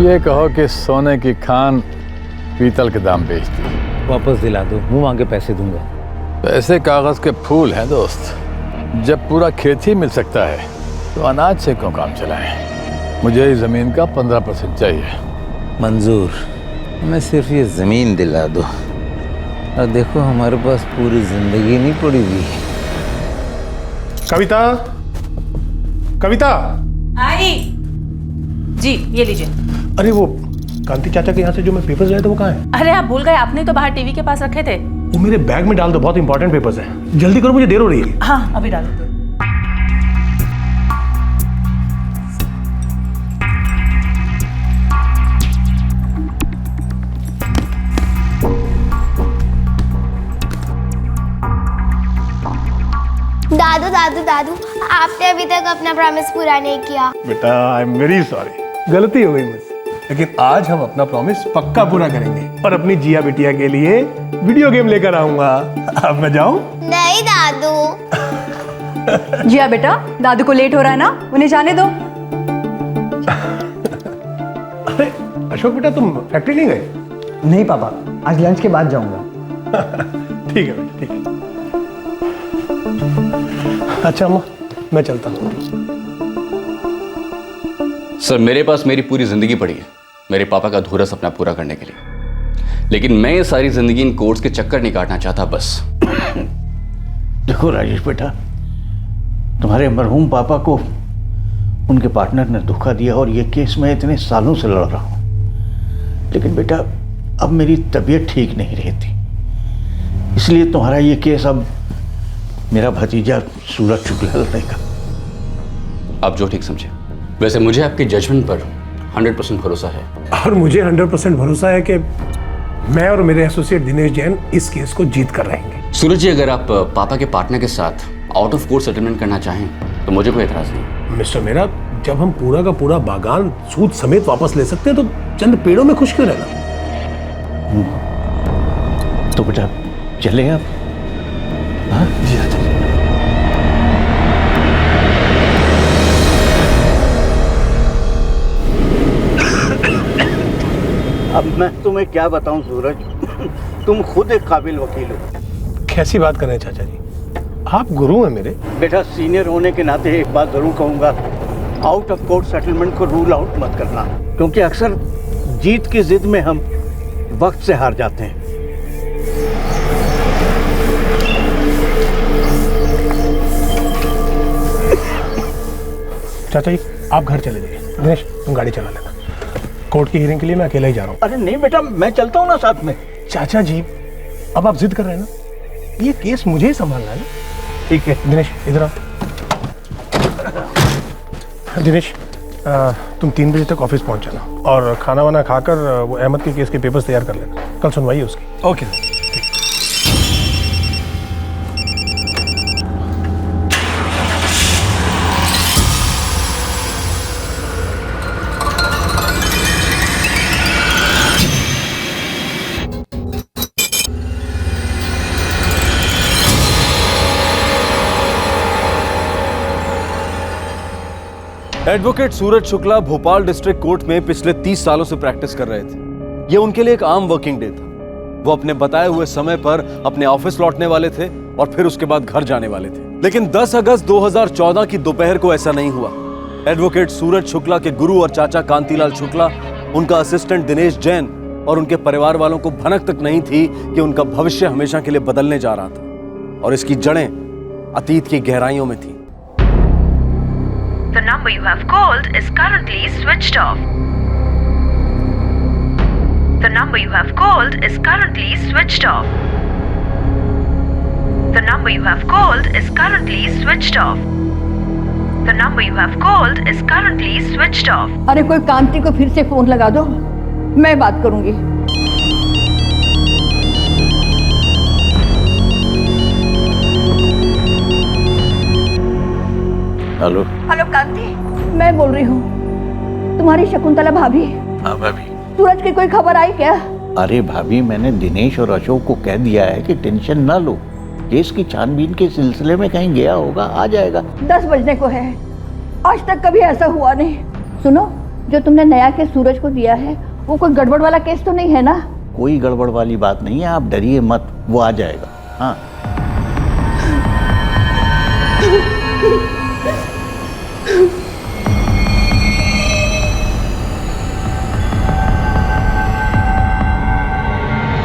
ये कहो कि सोने की खान पीतल के दाम बेचती है। वापस दिला दो, मुंह मांगे पैसे दूंगा। पैसे कागज के फूल हैं दोस्त। जब पूरा खेत ही मिल सकता है तो अनाज से क्यों काम चलाएं? मुझे इस जमीन का 15% चाहिए। मंजूर, मैं सिर्फ ये जमीन दिला दो और देखो हमारे पास पूरी जिंदगी नहीं पड़ी हुई। कविता, कविता। आई जी, ये लीजिए। अरे वो कांति चाचा के यहाँ से जो मैं पेपर्स लाया था वो कहाँ है? अरे आप भूल गए, आपने तो बाहर टीवी के पास रखे थे। वो मेरे बैग में डाल दो, बहुत इंपॉर्टेंट पेपर्स हैं। जल्दी करो, मुझे देर हो रही है। हाँ, अभी डाल देते। दादू दादू दादू, आपने अभी तक अपना प्रॉमिस पूरा नहीं किया। बेटा, आई एम वेरी सॉरी, गलती हो गई मुझसे। लेकिन आज हम अपना प्रॉमिस पक्का पूरा करेंगे और अपनी जिया बिटिया के लिए वीडियो गेम लेकर आऊंगा। अब मैं जाऊं? नहीं दादू। जिया बेटा, दादू को लेट हो रहा है ना, उन्हें जाने दो। अरे अशोक बेटा, तुम फैक्ट्री नहीं गए? नहीं पापा, आज लंच के बाद जाऊंगा। ठीक है बेटा, ठीक है। अच्छा अम्मा, मैं चलता हूँ। सर, मेरे पास मेरी पूरी जिंदगी पड़ी है मेरे पापा का अधूरा सपना पूरा करने के लिए, लेकिन मैं ये सारी जिंदगी इन कोर्ट्स के चक्कर नहीं काटना चाहता बस। देखो राजेश बेटा, तुम्हारे मरहूम पापा को उनके पार्टनर ने धोखा दिया और ये केस मैं इतने सालों से लड़ रहा हूँ, लेकिन बेटा अब मेरी तबीयत ठीक नहीं रहती, इसलिए तुम्हारा ये केस अब मेरा भतीजा सूरज शुक्ला लड़ेगा। आप जो ठीक समझे। वैसे मुझे आपके जजमेंट पर 100% भरोसा है। और मुझे 100% भरोसा है कि मैं और मेरे एसोसिएट दिनेश जैन इस केस को जीत कर रहेंगे। सूरज जी, अगर आप पापा के पार्टनर के साथ आउट ऑफ कोर्ट सेटलमेंट करना चाहें तो मुझे कोई एतराज नहीं। मिस्टर मेरा, जब हम पूरा का पूरा बागान सूद समेत वापस ले सकते हैं तो चंद पेड़ों में खुश क्यों रहना? तो बेटा चले आप? हाँ जी आते। अब मैं तुम्हें क्या बताऊं सूरज, तुम खुद एक काबिल वकील हो। कैसी बात कर रहे हैं चाचा जी, आप गुरु हैं मेरे। बेटा सीनियर होने के नाते एक बात जरूर कहूंगा, आउट ऑफ कोर्ट सेटलमेंट को रूल आउट मत करना, क्योंकि अक्सर जीत की जिद में हम वक्त से हार जाते हैं। चाचा जी आप घर चले जाइए, दिनेश तुम गाड़ी चला लेना। कोर्ट की हियरिंग के लिए मैं अकेला ही जा रहा हूँ। अरे नहीं बेटा, मैं चलता हूँ ना साथ में। चाचा जी अब आप जिद कर रहे हैं ना, ये केस मुझे ही संभालना है ना। ठीक है दिनेश इधर आओ। दिनेश तुम 3 बजे तक ऑफिस पहुंच जाना और खाना वाना खाकर वो अहमद के केस के पेपर्स तैयार कर लेना, कल सुनवाई है उसकी। Okay sir. एडवोकेट सूरज शुक्ला भोपाल डिस्ट्रिक्ट कोर्ट में पिछले 30 सालों से प्रैक्टिस कर रहे थे। यह उनके लिए एक आम वर्किंग डे था। वो अपने बताए हुए समय पर अपने ऑफिस लौटने वाले थे और फिर उसके बाद घर जाने वाले थे। लेकिन 10 अगस्त 2014 की दोपहर को ऐसा नहीं हुआ। एडवोकेट सूरज शुक्ला के गुरु और चाचा कांतिलाल शुक्ला, उनका असिस्टेंट दिनेश जैन और उनके परिवार वालों को भनक तक नहीं थी कि उनका भविष्य हमेशा के लिए बदलने जा रहा था और इसकी जड़ें अतीत की गहराइयों में थी। The number you have called is currently switched off. The number you have called is currently switched off. The number you have called is currently switched off. The number you have called is currently switched off. अरे कोई कांति को फिर से phone लगा दो, मैं बात करूंगी। हेलो। हेलो कांति, मैं बोल रही हूँ, तुम्हारी शकुंतला भाभी। हाँ भाभी। सूरज की कोई खबर आई क्या? अरे भाभी, मैंने दिनेश और अशोक को कह दिया है कि टेंशन ना लो, केस की छानबीन के सिलसिले में कहीं गया होगा, आ जाएगा। 10 बजने को है, आज तक कभी ऐसा हुआ नहीं। सुनो, जो तुमने नया केस सूरज को दिया है वो कोई गड़बड़ वाला केस तो नहीं है ना? कोई गड़बड़ वाली बात नहीं है, आप डरिए मत, वो आ जाएगा। हाँ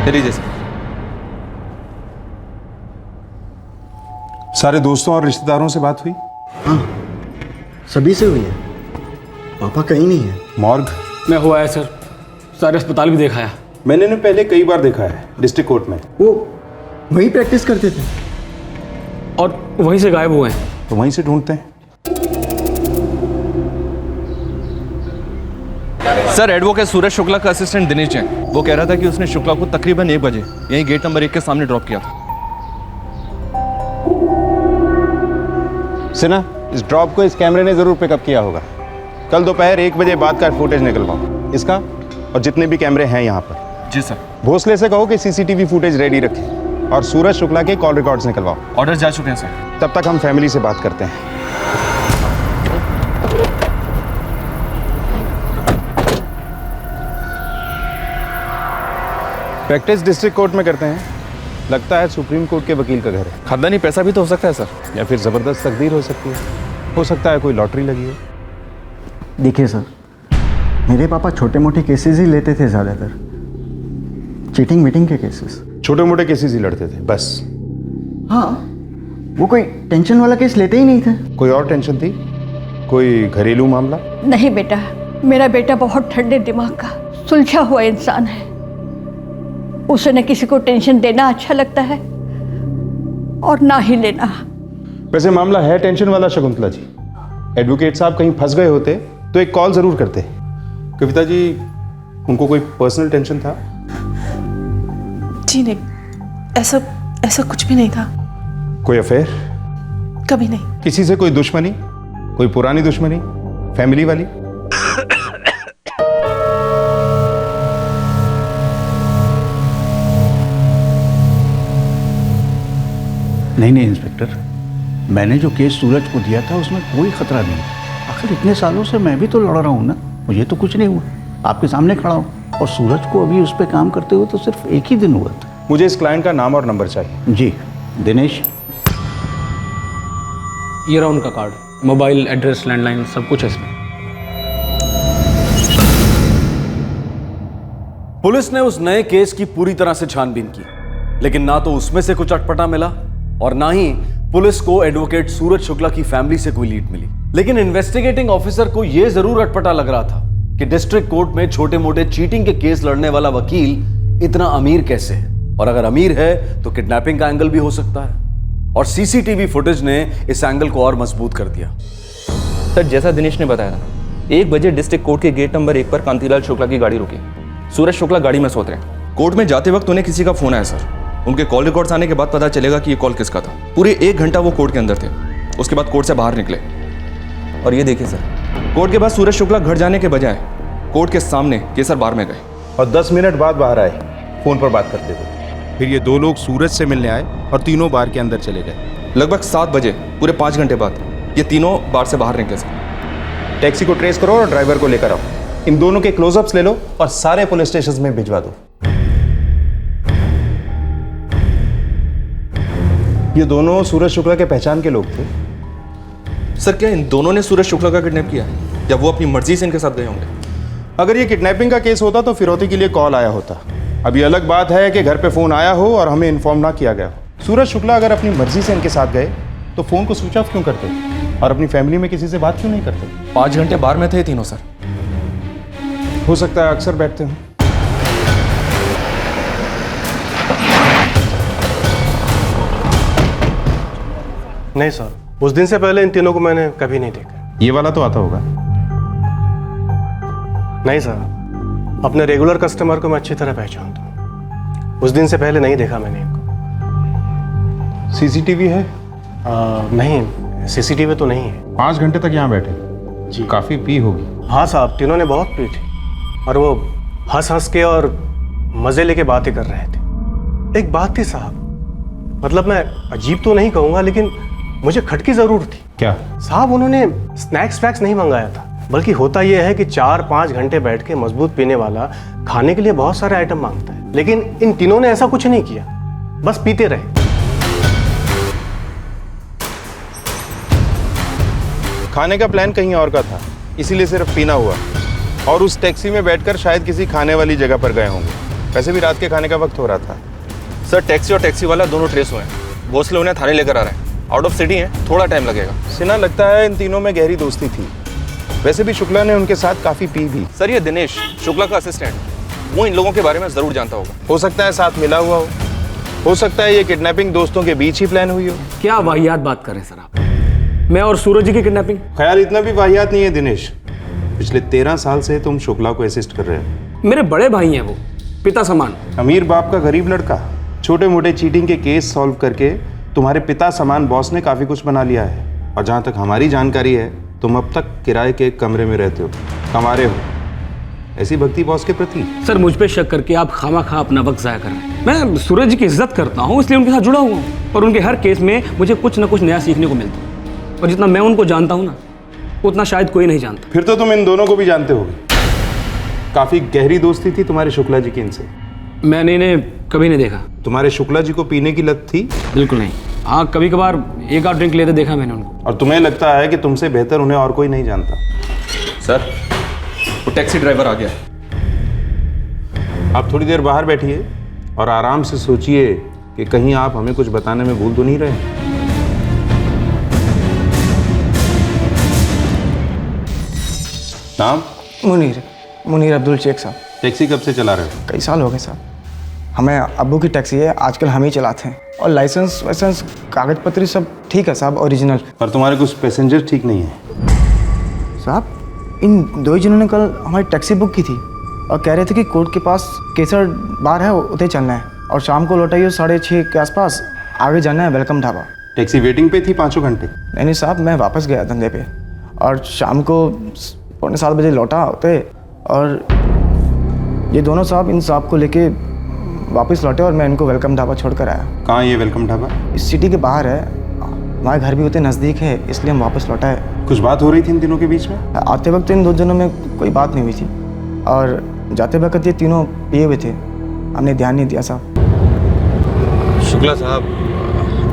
लीजिए सर। सारे दोस्तों और रिश्तेदारों से बात हुई? हाँ, सभी से हुई है। पापा कहीं नहीं है। मॉर्ग मैं हुआ है सर, सारे अस्पताल भी दिखाया। मैंने इन्हें पहले कई बार देखा है डिस्ट्रिक्ट कोर्ट में। वो वहीं प्रैक्टिस करते थे और वहीं से गायब हुए हैं। तो वहीं से ढूंढते हैं। सर, एडवोकेट सूरज शुक्ला का असिस्टेंट दिनेश जैन, वो कह रहा था कि उसने शुक्ला को तकरीबन 1 बजे यहीं गेट नंबर 1 के सामने ड्रॉप किया था। सिन्हा, इस ड्रॉप को इस कैमरे ने जरूर पिकअप किया होगा। कल दोपहर 1 बजे बाद का फुटेज निकलवाओ, इसका और जितने भी कैमरे हैं यहाँ पर। जी सर। भोसले से कहो कि सीसीटीवी फुटेज रेडी रखे और सूरज शुक्ला के कॉल रिकॉर्ड्स निकलवाओ। ऑर्डर जा चुके हैं सर। तब तक हम फैमिली से बात करते हैं। प्रैक्टिस डिस्ट्रिक्ट कोर्ट में करते हैं। लगता है सुप्रीम कोर्ट के वकील का घर है। खानदानी पैसा भी तो हो सकता है सर। या फिर जबरदस्त तकदीर हो सकती है। हो सकता है कोई लॉटरी लगी हो। देखिए सर, मेरे पापा छोटे मोटे केसेस ही लेते थे, ज़्यादातर चीटिंग मीटिंग के केसेस। छोटे मोटे केसेस ही लड़ते थे बस? हाँ, वो कोई टेंशन वाला केस लेते ही नहीं थे। कोई और टेंशन थी? कोई घरेलू मामला? नहीं बेटा, मेरा बेटा बहुत ठंडे दिमाग का सुलझा हुआ इंसान है। उसे न किसी को टेंशन देना अच्छा लगता है और ना ही लेना। वैसे मामला है टेंशन वाला शकुंतला जी। एडवोकेट साहब कहीं फंस गए होते तो एक कॉल जरूर करते। कविता जी, उनको कोई पर्सनल टेंशन था? जी नहीं, ऐसा कुछ भी नहीं था। कोई अफेयर? कभी नहीं। किसी से कोई दुश्मनी? कोई पुरानी दुश्मनी, फैमिली वाली? नहीं इंस्पेक्टर, मैंने जो केस सूरज को दिया था उसमें कोई खतरा नहीं। आखिर इतने सालों से मैं भी तो लड़ रहा हूँ ना, मुझे तो कुछ नहीं हुआ। आपके सामने खड़ा हूँ और सूरज को अभी उस पर काम करते हुए तो सिर्फ 1 ही दिन हुआ था। मुझे इस क्लाइंट का नाम और नंबर चाहिए। जी दिनेश। ये रहा उनका कार्ड, मोबाइल, एड्रेस, लैंडलाइन, सब कुछ है इसमें। पुलिस ने उस नए केस की पूरी तरह से छानबीन की, लेकिन ना तो उसमें से कुछ अटपटा मिला और ना ही पुलिस को एडवोकेट सूरज शुक्ला की फैमिली से कोई लीड मिली। लेकिन इन्वेस्टिगेटिंग ऑफिसर को यह जरूर अटपटा लग रहा था कि डिस्ट्रिक्ट कोर्ट में छोटे मोटे चीटिंग के केस लड़ने वाला वकील इतना अमीर कैसे है, और अगर अमीर है तो किडनैपिंग का एंगल भी हो सकता है। और सीसीटीवी फुटेज ने इस एंगल को और मजबूत कर दिया। सर, जैसा दिनेश ने बताया, 1 बजे डिस्ट्रिक्ट कोर्ट के गेट नंबर 1 पर कांतिलाल शुक्ला की गाड़ी रुकी। सूरज शुक्ला गाड़ी में सोते रहे। कोर्ट में जाते वक्त उन्हें किसी का फोन आया सर। उनके कॉल रिकॉर्ड्स आने के बाद पता चलेगा कि ये कॉल किसका था। पूरे 1 घंटा वो कोर्ट के अंदर थे। उसके बाद कोर्ट से बाहर निकले और ये देखिए सर, कोर्ट के बाद सूरज शुक्ला घर जाने के बजाय कोर्ट के सामने केसर बार में गए और 10 मिनट बाद बाहर आए, फोन पर बात करते थे। फिर ये 2 लोग सूरज से मिलने आए और तीनों बार के अंदर चले गए। लगभग 7 बजे, पूरे 5 घंटे बाद ये तीनों बार से बाहर निकले सर। टैक्सी को ट्रेस करो और ड्राइवर को लेकर आओ। इन दोनों के क्लोजअप्स ले लो और सारे पुलिस स्टेशन में भिजवा दो। ये दोनों सूरज शुक्ला के पहचान के लोग थे। सर, क्या इन दोनों ने सूरज शुक्ला का किडनैप किया या वो अपनी मर्जी से इनके साथ गए होंगे? अगर ये किडनैपिंग का केस होता तो फिरौती के लिए कॉल आया होता। अब ये अलग बात है कि घर पे फोन आया हो और हमें इन्फॉर्म ना किया गया हो। सूरज शुक्ला अगर अपनी मर्जी से इनके साथ गए तो फोन को स्विच ऑफ क्यों करते और अपनी फैमिली में किसी से बात क्यों नहीं करते? 5 घंटे बाहर में थे तीनों सर। हो सकता है अक्सर बैठते हो। नहीं सर, उस दिन से पहले इन तीनों को मैंने कभी नहीं देखा। ये वाला तो आता होगा? नहीं सर, अपने रेगुलर कस्टमर को मैं अच्छी तरह पहचानता हूँ। उस दिन से पहले नहीं देखा मैंने इनको। सीसीटीवी है? नहीं, सीसीटीवी तो नहीं है। 5 घंटे तक यहाँ बैठे जी? काफी पी होगी। हाँ साहब, तीनों ने बहुत पी थी और वो हंस हंस के और मजे लेके बातें कर रहे थे। एक बात थी साहब, मतलब मैं अजीब तो नहीं कहूँगा लेकिन मुझे खटकी जरूर थी। क्या? साहब, उन्होंने स्नैक्स वैक्स नहीं मंगाया था, बल्कि होता यह है कि 4-5 घंटे बैठ के मजबूत पीने वाला खाने के लिए बहुत सारे आइटम मांगता है, लेकिन इन तीनों ने ऐसा कुछ नहीं किया, बस पीते रहे। खाने का प्लान कहीं और का था, इसीलिए सिर्फ पीना हुआ। और उस टैक्सी में बैठकर शायद किसी खाने वाली जगह पर गए होंगे। वैसे भी रात के खाने का वक्त हो रहा था। सर टैक्सी और टैक्सी वाला दोनों ट्रेस हुए हैं। भोसले उन्हें थाने लेकर आ रहे हैं। आउट ऑफ सिटी हैं, थोड़ा टाइम लगेगा। सिन्हा लगता है इन तीनों में गहरी दोस्ती थी। वैसे भी शुक्ला ने उनके साथ काफी पी भी। सर ये दिनेश शुक्ला का असिस्टेंट, वो इन लोगों के बारे में जरूर जानता होगा। हो सकता है साथ मिला हुआ हो सकता है ये किडनैपिंग दोस्तों के बीच ही प्लान हुई हो। क्या वाहियात बात कर रहे हैं सर आप? मैं और सूरज जी की किडनैपिंग? ख्याल इतना भी वाहियात नहीं है दिनेश। पिछले 13 साल से तुम शुक्ला को असिस्ट कर रहे हो। मेरे बड़े भाई हैं वो, पिता समान। अमीर बाप का गरीब लड़का, छोटे मोटे चीटिंग के केस सॉल्व करके तुम्हारे पिता समान बॉस ने काफी कुछ बना लिया है। और जहां तक हमारी जानकारी है, तुम अब तक किराए के एक कमरे में रहते हो, कमा रहे हो। ऐसी भक्ति बॉस के प्रति? सर मुझ पे शक करके आप खामा अपना वक्त जाया कर रहे हैं। मैं सूरज जी की इज्जत करता हूँ, इसलिए उनके साथ जुड़ा हुआ हूँ। और उनके हर केस में मुझे कुछ ना कुछ नया सीखने को मिलता है। और जितना मैं उनको जानता हूँ ना, उतना शायद कोई नहीं जानता। फिर तो तुम इन दोनों को भी जानते होगे। काफी गहरी दोस्ती थी तुम्हारे शुक्ला जी की इनसे। मैंने इन्हें कभी नहीं देखा। तुम्हारे शुक्ला जी को पीने की लत थी? बिल्कुल नहीं। हाँ, कभी कभार एक आध ड्रिंक लेते देखा मैंने उनको। और तुम्हें लगता है कि तुमसे बेहतर उन्हें और कोई नहीं जानता? सर वो टैक्सी ड्राइवर आ गया। आप थोड़ी देर बाहर बैठिए और आराम से सोचिए कि कहीं आप हमें कुछ बताने में भूल तो नहीं रहे। नाम? मुनीर अब्दुल शेख साहब। टैक्सी कब से चला रहे हो? कई साल हो गए साहब। हमें अब्बू की टैक्सी है, आजकल हम ही चलाते हैं। और लाइसेंस वाइसेंस कागज पत्री सब ठीक है साहब, ओरिजिनल। पर तुम्हारे कुछ पैसेंजर ठीक नहीं है साहब। इन दो ही जिन्होंने कल हमारी टैक्सी बुक की थी और कह रहे थे कि कोर्ट के पास केसर बार है, उधर चलना है। और शाम को लौटाइए 6:30 के आसपास, आगे जाना है वेलकम ढाबा। टैक्सी वेटिंग पे थी 5 घंटे? नहीं साहब, मैं वापस गया धंधे पे और शाम को 7:15 बजे लौटा होते। और ये दोनों साहब इन साहब को लेके वापस लौटे और मैं इनको वेलकम ढाबा छोड़ कर आया। कहाँ ये वेलकम ढाबा? इस सिटी के बाहर है, हमारे घर भी होते नज़दीक है, इसलिए हम वापस लौटा है। कुछ बात हो रही थी इन तीनों के बीच में? आते वक्त इन दो जनों में कोई बात नहीं हुई थी और जाते वक्त ये तीनों पिए हुए थे, हमने ध्यान नहीं दिया साहब। शुक्ला साहब,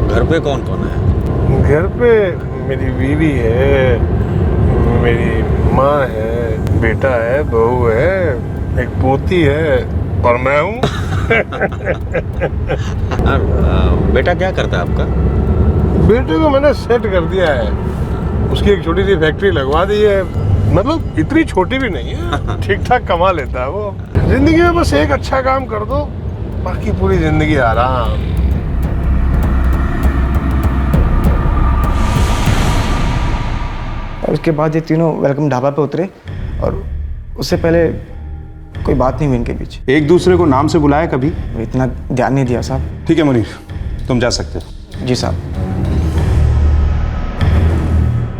घर पे कौन कौन है? घर पे मेरी बीवी है, मेरी माँ है, बेटा है, बहू है, एक पोती है और मैं हूँ। बेटा क्या करता है आपका? बेटे को मैंने सेट कर दिया है, उसकी एक छोटी सी फैक्ट्री लगवा दी है। मतलब इतनी छोटी भी नहीं है, ठीक ठाक कमा लेता है वो। जिंदगी में बस एक अच्छा काम कर दो, बाकी पूरी जिंदगी आराम। और उसके बाद ये तीनों वेलकम ढाबा पे उतरे और उससे पहले कोई बात नहीं हुई इनके बीच। एक दूसरे को नाम से बुलाया कभी? इतना ध्यान नहीं दिया साहब। ठीक है मुनीर, तुम जा सकते हो। जी साहब।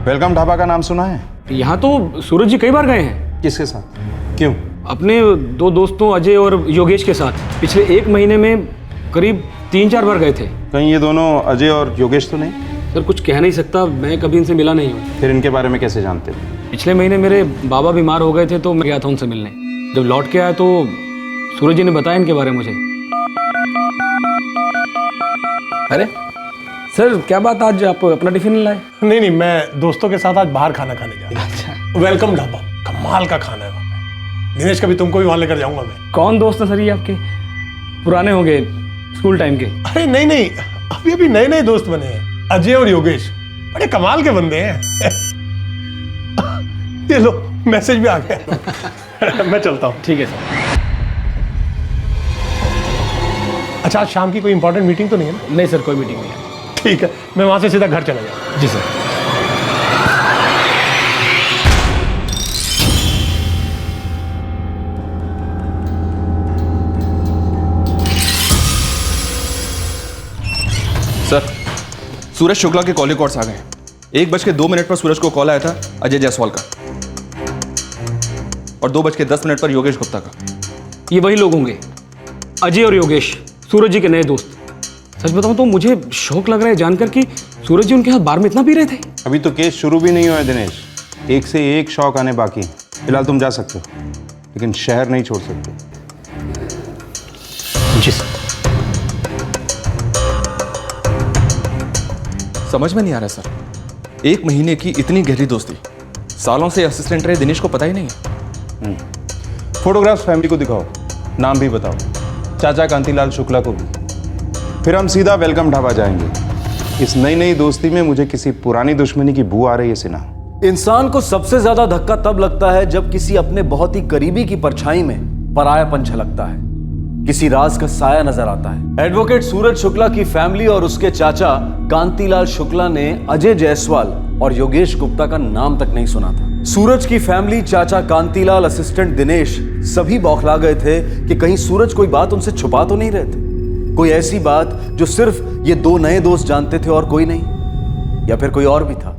वेलकम ढाबा का नाम सुना है? यहाँ तो सूरज जी कई बार गए हैं। किसके साथ? क्यों? अपने 2 दोस्तों अजय और योगेश के साथ। पिछले 1 महीने में करीब 3-4 बार गए थे। कहीं ये दोनों अजय और योगेश तो नहीं? सर कुछ कह नहीं सकता, मैं कभी इनसे मिला नहीं हूँ। फिर इनके बारे में कैसे जानते हो? पिछले महीने मेरे बाबा बीमार हो गए थे तो मैं गया था उनसे मिलने। जब लौट के आया तो सूरज जी ने बताया इनके बारे में मुझे। अरे सर क्या बात, आज आप अपना टिफिन नहीं लाए? नहीं, मैं दोस्तों के साथ आज बाहर खाना खाने जा रहा हूँ। अच्छा। वेलकम ढाबा, कमाल का खाना है वहाँ पे। दिनेश, कभी तुमको भी वहाँ लेकर जाऊंगा मैं। कौन दोस्त है सर ये आपके? पुराने होंगे, स्कूल टाइम के? अरे नहीं, अभी नए दोस्त बने हैं, अजय और योगेश। बड़े कमाल के बंदे हैं। ये लो, मैसेज भी आ गया। मैं चलता हूँ। ठीक है सर। अच्छा, आज शाम की कोई इंपॉर्टेंट मीटिंग तो नहीं है ना? नहीं सर, कोई मीटिंग नहीं है। ठीक है, मैं वहां से सीधा घर चला जाऊँ। जी सर। सर सूरज शुक्ला के कॉल रिकॉर्ड्स आ गए हैं। 1:02 पर सूरज को कॉल आया था अजय जायसवाल का और 2:10 पर योगेश गुप्ता का। ये वही लोग होंगे, अजय और योगेश, सूरज जी के नए दोस्त। सच बताऊं तो मुझे शौक लग रहा है जानकर कि सूरज जी उनके साथ बार में इतना पी रहे थे। अभी तो केस शुरू भी नहीं हुआ है दिनेश। एक से एक शौक आने बाकी हैं। फिलहाल तुम जा सकते हो, लेकिन शहर नहीं छोड़ सकते। जी सर। समझ में नहीं आ रहा सर, 1 महीने की इतनी गहरी दोस्ती, सालों से असिस्टेंट रहे दिनेश को पता ही नहीं है। फोटोग्राफ्स फैमिली को दिखाओ, नाम भी बताओ, चाचा कांतीलाल शुक्ला को भी। फिर हम सीधा वेलकम ढाबा जाएंगे। इस नई नई दोस्ती में मुझे किसी पुरानी दुश्मनी की बू आ रही है सिन्हा। इंसान को सबसे ज्यादा धक्का तब लगता है जब किसी अपने बहुत ही करीबी की परछाई में परायापन झलकता है, किसी राज का साया नजर आता है। एडवोकेट सूरज शुक्ला की फैमिली और उसके चाचा कांतीलाल शुक्ला ने अजय जायसवाल और योगेश गुप्ता का नाम तक नहीं सुना था। सूरज की फैमिली, चाचा कांतीलाल, असिस्टेंट दिनेश सभी बौखला गए थे कि कहीं सूरज कोई बात उनसे छुपा तो नहीं रहे थे, कोई ऐसी बात जो सिर्फ ये 2 नए दोस्त जानते थे और कोई नहीं, या फिर कोई और भी था।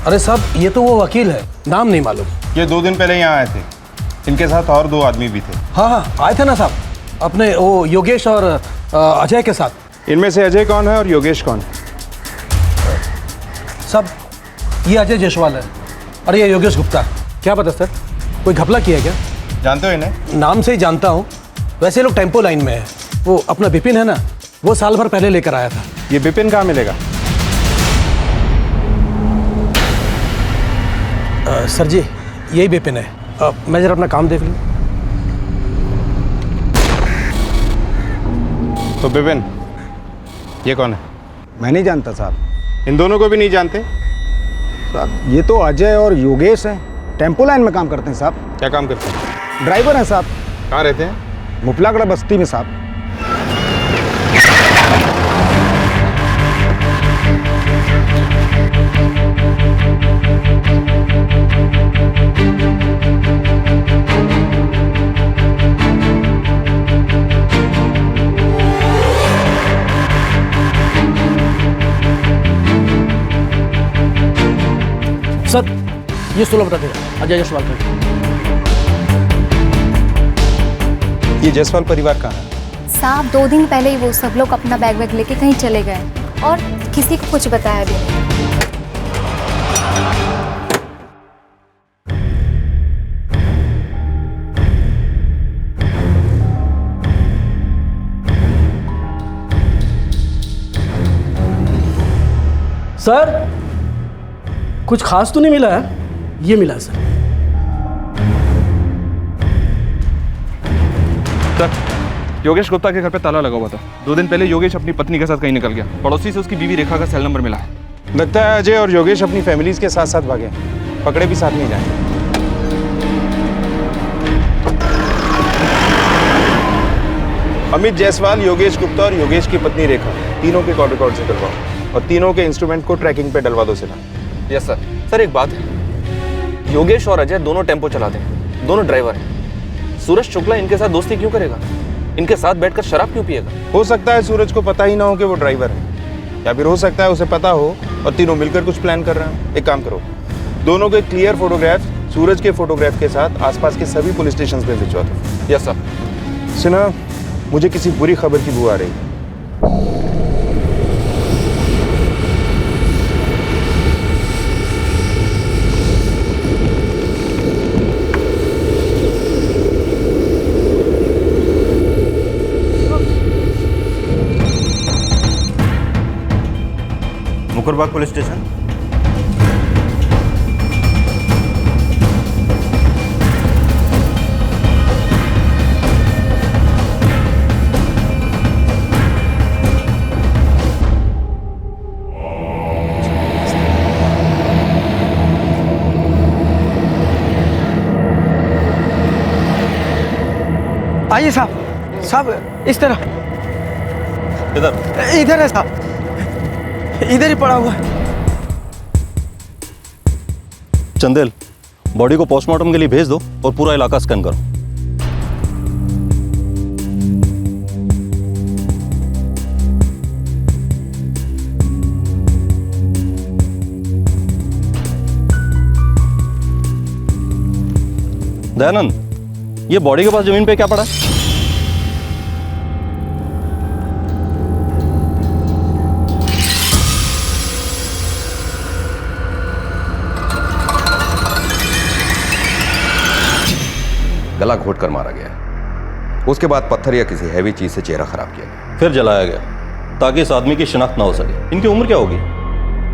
अरे साहब, ये तो वो वकील है, नाम नहीं मालूम। ये 2 दिन पहले यहाँ आए थे, इनके साथ और 2 आदमी भी थे। हाँ, आए थे ना साहब, अपने वो योगेश और अजय के साथ। इनमें से अजय कौन है और योगेश कौन है? साहब, ये अजय जायसवाल है और ये योगेश गुप्ता। क्या पता सर, कोई घपला किया क्या? जानते हो इन्हें? नाम से ही जानता हूँ। वैसे लोग टेम्पो लाइन में है। वो अपना विपिन है ना, वो साल भर पहले लेकर आया था। ये विपिन कहाँ मिलेगा? सर जी, यही विपिन है। मैं जरा अपना काम देख लूँ। तो विपिन, ये कौन है? मैं नहीं जानता साहब। इन दोनों को भी नहीं जानते? साहब, ये तो अजय और योगेश हैं, टेम्पो लाइन में काम करते हैं साहब। क्या काम करते हैं? ड्राइवर हैं साहब। कहाँ रहते हैं? मुफलागढ़ बस्ती में साहब। सर, ये 16 बता देगा, अजय जायसवाल का। ये जायसवाल परिवार कहाँ है? साहब, 2 दिन पहले ही वो सब लोग अपना बैग वैग लेके कहीं चले गए और किसी को कुछ बताया भी नहीं। सर, कुछ खास तो नहीं मिला है? ये मिला है सर। सर, योगेश गुप्ता के घर पे ताला लगा हुआ था। 2 दिन पहले योगेश अपनी पत्नी के साथ कहीं निकल गया। पड़ोसी से उसकी बीवी रेखा का सेल नंबर मिला है। लगता है अजय और योगेश अपनी फैमिलीज के साथ साथ भागे, पकड़े भी साथ नहीं जाएंगे। अमित जायसवाल, योगेश गुप्ता और योगेश की पत्नी रेखा, तीनों के कॉल रिकॉर्ड से करवाओ और तीनों के इंस्ट्रूमेंट को ट्रैकिंग पे डलवा दो सिन्हा। Yes sir. सर, एक बात है, योगेश और अजय दोनों टेम्पो चलाते हैं, दोनों ड्राइवर हैं। सूरज शुक्ला इनके साथ दोस्ती क्यों करेगा? इनके साथ बैठकर शराब क्यों पिएगा? हो सकता है सूरज को पता ही ना हो कि वो ड्राइवर है, या फिर हो सकता है उसे पता हो और तीनों मिलकर कुछ प्लान कर रहे हैं। एक काम करो, दोनों के क्लियर फोटोग्राफ सूरज के फोटोग्राफ के साथ आसपास के सभी पुलिस स्टेशन पे भिजवा दो। Yes sir. सिन्हा, मुझे किसी बुरी खबर की बू आ रही है। मुकुरबाग पुलिस स्टेशन। आइए साहब। साहब, इस तरह। इधर इधर है साहब, इधर ही पड़ा हुआ है। चंदेल, बॉडी को पोस्टमार्टम के लिए भेज दो और पूरा इलाका स्कैन करो। दयानंद, ये बॉडी के पास जमीन पे क्या पड़ा है? गला घोट कर मारा गया। उसके बाद पत्थर या किसी हैवी चीज से चेहरा खराब किया गया। फिर जलाया गया ताकि इस आदमी की शिनाख्त ना हो सके। इनकी उम्र क्या होगी?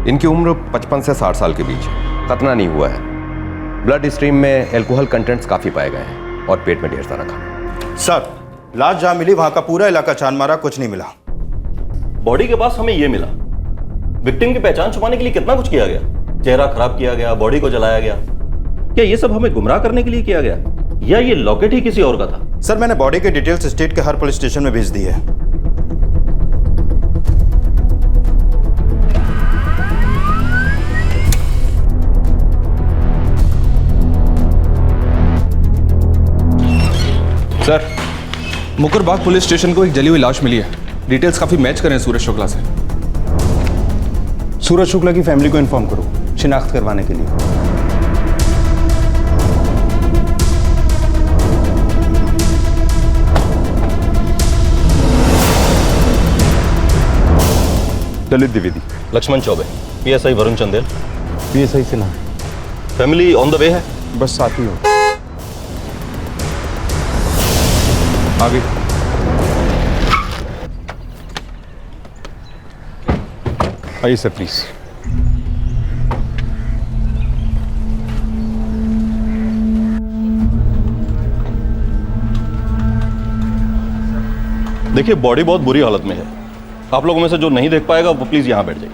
इनकी उम्र 55 से 60 साल के बीच है। खतना नहीं हुआ है। ब्लड स्ट्रीम में एल्कोहल कंटेंट्स काफी पाए गए हैं और पेट में ढेर सारा खाना। सर, लाश जहां मिली वहां का पूरा इलाका छान मारा, कुछ नहीं मिला। बॉडी के पास हमें ये मिला। विक्टिम की पहचान छुपाने के लिए कितना कुछ किया गया। चेहरा खराब किया गया, बॉडी को जलाया गया। क्या ये सब हमें गुमराह करने के लिए किया गया या ये लॉकेट ही किसी और का था? सर, मैंने बॉडी के डिटेल्स स्टेट के हर पुलिस स्टेशन में भेज दी है। सर, मुकरबाग पुलिस स्टेशन को एक जली हुई लाश मिली है। डिटेल्स काफी मैच कर रहे हैं सूरज शुक्ला से। सूरज शुक्ला की फैमिली को इन्फॉर्म करो शिनाख्त करवाने के लिए। ललित द्विवेदी, लक्ष्मण चौबे, पीएसआई वरुण चंदेल, पीएसआई से ना। फैमिली ऑन द वे है। बस साथ ही हो। आगे आइए सर, प्लीज। देखिए, बॉडी बहुत बुरी हालत में है। आप लोगों में से जो नहीं देख पाएगा वो प्लीज यहां बैठ जाइए।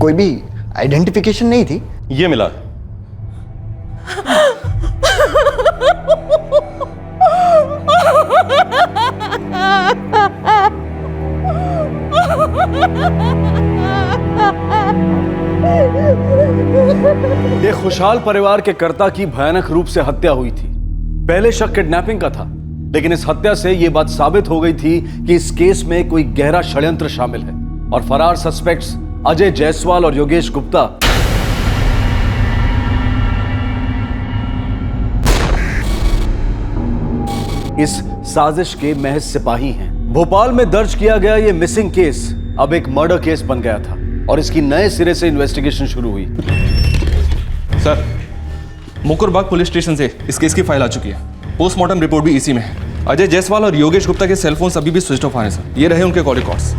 कोई भी आइडेंटिफिकेशन नहीं थी? ये मिला। एक खुशहाल परिवार के कर्ता की भयानक रूप से हत्या हुई थी। पहले शक किडनैपिंग का था, लेकिन इस हत्या से यह बात साबित हो गई थी कि इस केस में कोई गहरा षड्यंत्र शामिल है और फरार सस्पेक्ट्स अजय जायसवाल और योगेश गुप्ता इस साजिश के महज सिपाही हैं। भोपाल में दर्ज किया गया यह मिसिंग केस अब एक मर्डर केस बन गया था और इसकी नए सिरे से इन्वेस्टिगेशन शुरू हुई। सर, मुकरबाग पुलिस स्टेशन से इस केस की फाइल आ चुकी है। पोस्टमार्टम रिपोर्ट भी इसी में है। अजय जायसवाल और योगेश गुप्ता के सेलफोन्स अभी भी स्विच ऑफ आ रहे हैं सर। ये रहे उनके कॉल रिकॉर्ड्स।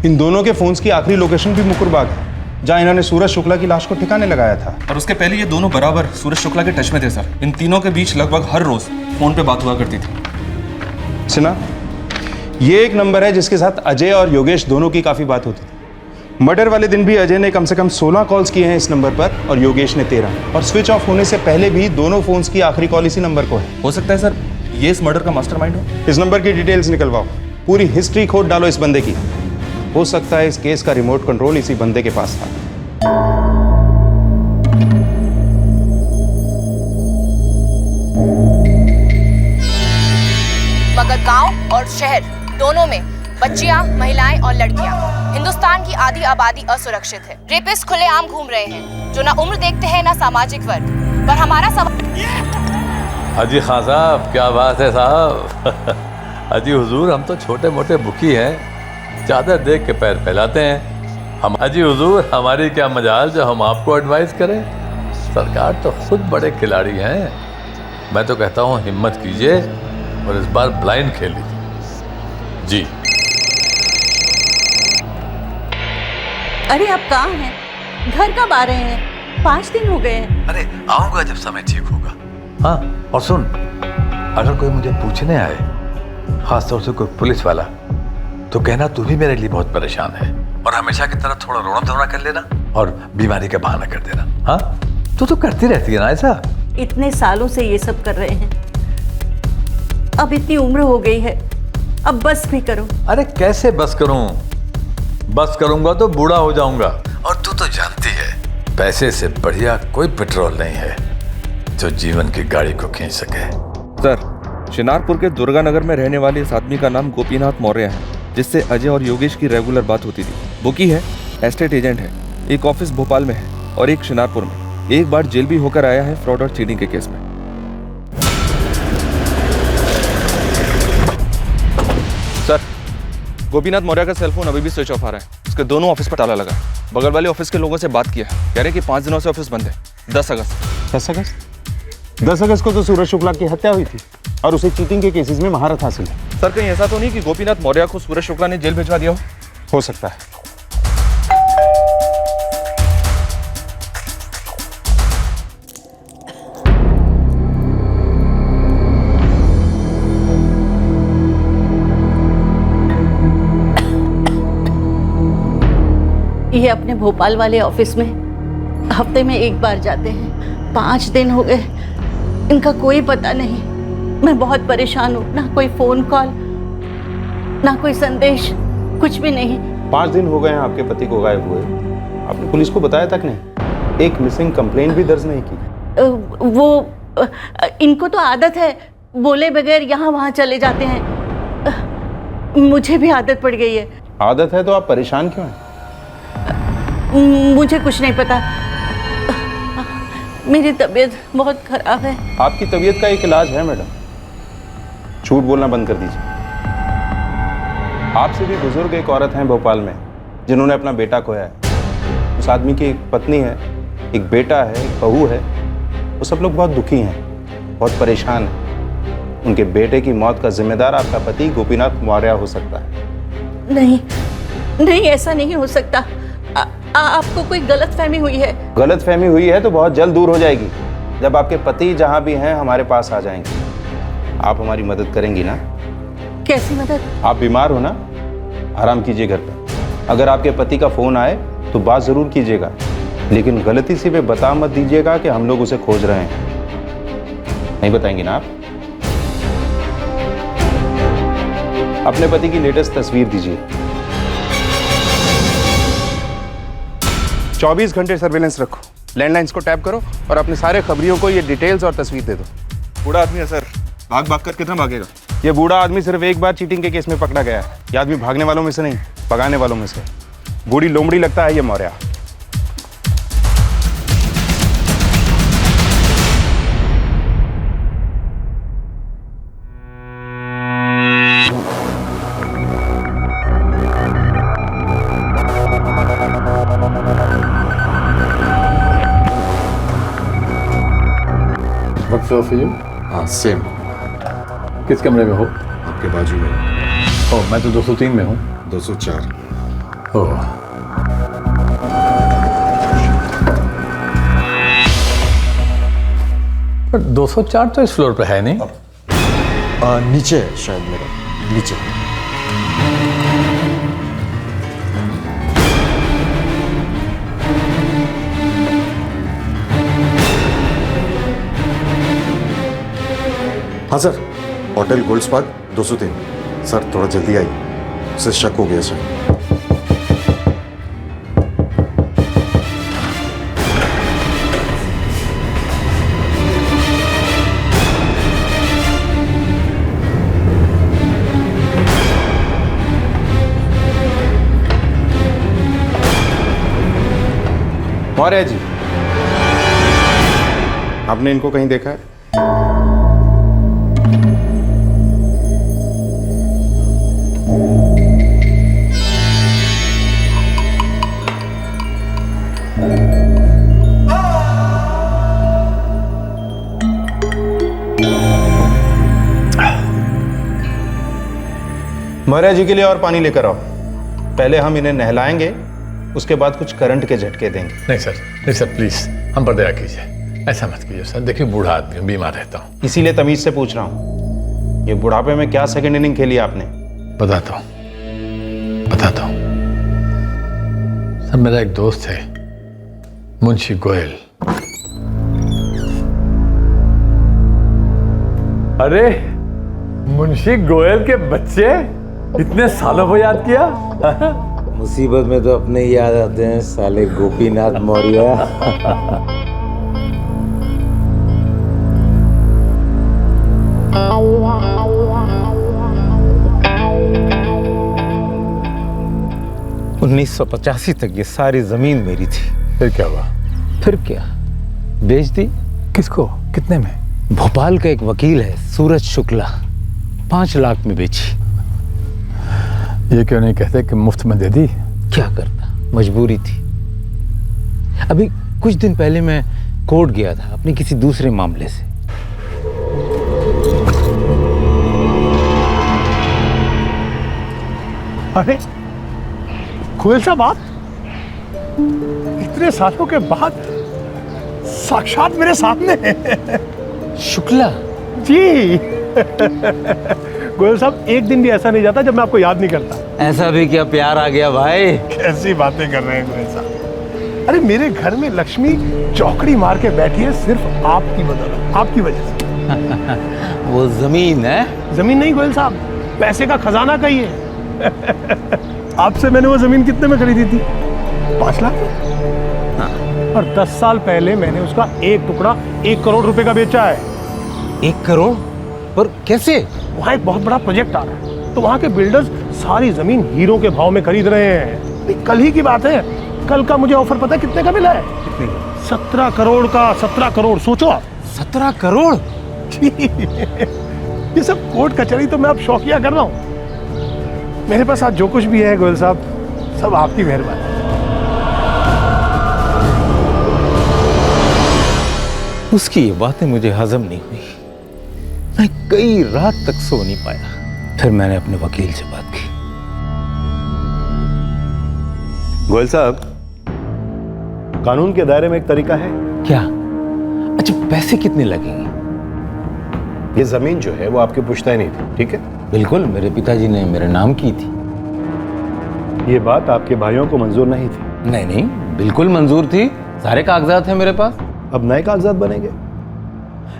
इन दोनों के फोन्स की आखिरी लोकेशन भी मुकरबाग है, जहां इन्होंने सूरज शुक्ला की लाश को ठिकाने लगाया था। और उसके पहले ये दोनों बराबर सूरज शुक्ला के टच में थे सर। इन तीनों के बीच लगभग हर रोज फोन पे बात हुआ करती थी। सुना, ये एक नंबर है जिसके साथ अजय और योगेश दोनों की काफी बात होती थी। मर्डर वाले दिन भी अजय ने कम से कम 16 कॉल्स किए हैं इस नंबर पर और योगेश ने 13। और स्विच ऑफ होने से पहले भी दोनों फोन्स की आखिरी कॉल इसी नंबर को है। हो सकता है सर ये इस मर्डर का मास्टरमाइंड हो। इस नंबर की डिटेल्स निकलवाओ, पूरी हिस्ट्री खोद डालो इस बंदे की। हो सकता है इस केस का रिमोट कंट्रोल इसी बंदे के पास था। मगर गांव और शहर दोनों में बच्चियां, महिलाएं और लड़कियां, हिंदुस्तान की आधी आबादी असुरक्षित है। रेपिस्ट खुलेआम घूम रहे हैं जो ना उम्र देखते हैं ना सामाजिक वर्ग। पर हमारा हाजी खान साहब, क्या बात है साहब। हाजी हुजूर, हम तो छोटे मोटे बुकी हैं, चादर देख के पैर फैलाते हैं। हम हाजी हुजूर, हमारी क्या मजाल जो हम आपको एडवाइस करें। सरकार तो खुद बड़े खिलाड़ी हैं। मैं तो कहता हूँ हिम्मत कीजिए और इस बार ब्लाइंड खेल लीजिए। जी। अरे आप कहाँ हैं? घर कब आ रहे हैं? 5 दिन हो गए हैं। अरे आऊंगा जब समय ठीक होगा। हाँ, और सुन, अगर कोई मुझे पूछने आए, खासतौर से कोई पुलिस वाला, तो कहना तू भी मेरे लिए बहुत परेशान है और हमेशा की तरह थोड़ा रोना धोना कर लेना और बीमारी का बहाना कर देना। हाँ, तू तो करती रहती है ना ऐसा। इतने सालों से ये सब कर रहे हैं, अब इतनी उम्र हो गई है, अब बस भी करो। अरे कैसे बस करूं? बस करूंगा तो बूढ़ा हो जाऊंगा, और तू तो जानती है पैसे से बढ़िया कोई पेट्रोल नहीं है जो जीवन की गाड़ी को खींच सके। सर, शिनारपुर के दुर्गा नगर में रहने वाले इस आदमी का नाम गोपीनाथ मौर्य है, जिससे अजय और योगेश की रेगुलर बात होती थी। बुकी है, एस्टेट एजेंट है, एक ऑफिस भोपाल में है और एक शिनारपुर में। एक बार जेल भी होकर आया है फ्रॉड और चीटिंग के केस में। सर, गोपीनाथ मौर्य का सेलफोन अभी भी स्विच ऑफ आ रहा है। उसके दोनों ऑफिस पर ताला लगा है। बगल वाले ऑफिस के लोगों से बात किया है, कह रहे कि 5 दिनों से ऑफिस बंद है। 10 अगस्त को तो सूरज शुक्ला की हत्या हुई थी और उसे चीटिंग के केसेस में महारत हासिल है। सर, कहीं ऐसा तो नहीं कि गोपीनाथ मौर्य को सूरज शुक्ला ने जेल भिजवा दिया हो सकता है। ये अपने भोपाल वाले ऑफिस में हफ्ते में एक बार जाते हैं। 5 दिन हो गए, इनका कोई पता नहीं। मैं बहुत परेशान हूँ, ना कोई फोन कॉल, ना कोई संदेश, कुछ भी नहीं। 5 दिन हो गए हैं आपके पति को गायब हुए। आपने पुलिस को बताया तक नहीं, एक मिसिंग कंप्लेंट भी दर्ज नहीं की। वो इनको तो आदत है, बोले बगैर यहाँ वहाँ चले जाते हैं। मुझे भी आदत पड़ गई है। आदत है तो आप परेशान क्यों हैं? मुझे कुछ नहीं पता, मेरी तबीयत बहुत खराब है। आपकी तबीयत का एक इलाज है मैडम, झूठ बोलना बंद कर दीजिए। आपसे भी बुजुर्ग एक औरत हैं भोपाल में जिन्होंने अपना बेटा खोया है। उस आदमी की एक पत्नी है, एक बेटा है, एक बहू है। वो सब लोग बहुत दुखी हैं, बहुत परेशान हैं। उनके बेटे की मौत का जिम्मेदार आपका पति गोपीनाथ मौर्य हो सकता है। नहीं नहीं, ऐसा नहीं हो सकता। आपको कोई गलतफहमी हुई है। गलतफहमी हुई है तो बहुत जल्द दूर हो जाएगी जब आपके पति जहां भी हैं हमारे पास आ जाएंगे। आप हमारी मदद करेंगी ना? कैसी मदद? आप बीमार हो ना, आराम कीजिए घर पर। अगर आपके पति का फोन आए तो बात जरूर कीजिएगा, लेकिन गलती से भी बता मत दीजिएगा कि हम लोग उसे खोज रहे हैं। नहीं बताएंगी ना आप? अपने पति की लेटेस्ट तस्वीर दीजिए। 24 घंटे सर्वेलेंस रखो, लैंडलाइंस को टैप करो और अपने सारे खबरियों को ये डिटेल्स और तस्वीर दे दो। बूढ़ा आदमी है सर, भाग भाग कर कितना भागेगा? ये बूढ़ा आदमी सिर्फ एक बार चीटिंग के केस में पकड़ा गया है। ये आदमी भागने वालों में से नहीं, भगाने वालों में से। बूढ़ी लोमड़ी लगता है ये मौर्य। हाँ सेम। किस कमरे में हो? आपके बाजू में। ओह, मैं तो 203 में हूँ। 204। ओह, पर 204 तो इस फ्लोर पे है नहीं। नीचे है शायद, मेरा नीचे। हाँ sir, hotel gold spark 203। Sir थोड़ा जल्दी आइए, उसे शक हो गया सर। मौर्य जी, आपने इनको कहीं देखा है? मौर्य जी के लिए और पानी लेकर आओ। पहले हम इन्हें नहलाएंगे, उसके बाद कुछ करंट के झटके देंगे। नहीं सर प्लीज, हम पर दया कीजिए। ऐसा मत कीजिए सर, देखिए बूढ़ा आदमी हूँ, बीमार रहता हूँ। इसीलिए तमीज से पूछ रहा हूँ, ये बुढ़ापे में क्या सेकंड इनिंग खेली आपने? बताता हूँ। सर मेरा एक दोस्त है मुंशी गोयल। अरे मुंशी गोयल के बच्चे, इतने सालों को याद किया। मुसीबत में तो अपने ही याद आते हैं साले गोपीनाथ मौर्य। 1985 तक ये सारी जमीन मेरी थी। फिर क्या हुआ? फिर क्या, बेच दी। किसको, कितने में? भोपाल का एक वकील है सूरज शुक्ला, 5 लाख में बेची। ये क्यों नहीं कहते कि मुफ्त में दे दी? क्या करता, मजबूरी थी। अभी कुछ दिन पहले मैं कोर्ट गया था अपने किसी दूसरे मामले से। अरे गोयल साहब, आप इतने सालों के बाद साक्षात मेरे सामने हैं। शुक्ला जी। गोयल साहब, एक दिन भी ऐसा नहीं जाता जब मैं आपको याद नहीं करता। ऐसा भी क्या प्यार आ गया भाई? कैसी बातें कर रहे हैं गोयल साहब। अरे मेरे घर में लक्ष्मी चौकड़ी मार के बैठी है सिर्फ आपकी बदौलत, आपकी वजह से। वो जमीन है? जमीन नहीं गोयल साहब, पैसे का खजाना कहिए। आपसे मैंने वो जमीन कितने में खरीदी थी? 5 लाख। हाँ। और 10 साल पहले मैंने उसका एक टुकड़ा 1 करोड़ रुपए का बेचा है। 1 करोड़? पर कैसे? वहाँ एक बहुत बड़ा प्रोजेक्ट आ रहा है, तो वहाँ के बिल्डर्स सारी जमीन हीरो के भाव में खरीद रहे हैं। कल ही की बात है, कल का मुझे ऑफर पता है कितने का मिला है? 17 करोड़ का। 17 करोड़, सोचो आप। 17 करोड़? ये सब कोर्ट कचहरी तो मैं अब शौकिया कर रहा हूँ। मेरे पास आज जो कुछ भी है गोयल साहब, सब आपकी मेहरबानी। उसकी ये बातें मुझे हजम नहीं हुई। मैं कई रात तक सो नहीं पाया। फिर मैंने अपने वकील से बात की। गोयल साहब, कानून के दायरे में एक तरीका है। क्या? अच्छा, पैसे कितने लगेंगे? ये जमीन जो है वो आपकी पुश्तैनी थी, ठीक है? बिल्कुल, मेरे पिताजी ने मेरे नाम की थी। ये बात आपके भाइयों को मंजूर नहीं थी? नहीं नहीं, बिल्कुल मंजूर थी। सारे कागजात हैं मेरे पास। अब नए कागजात बनेंगे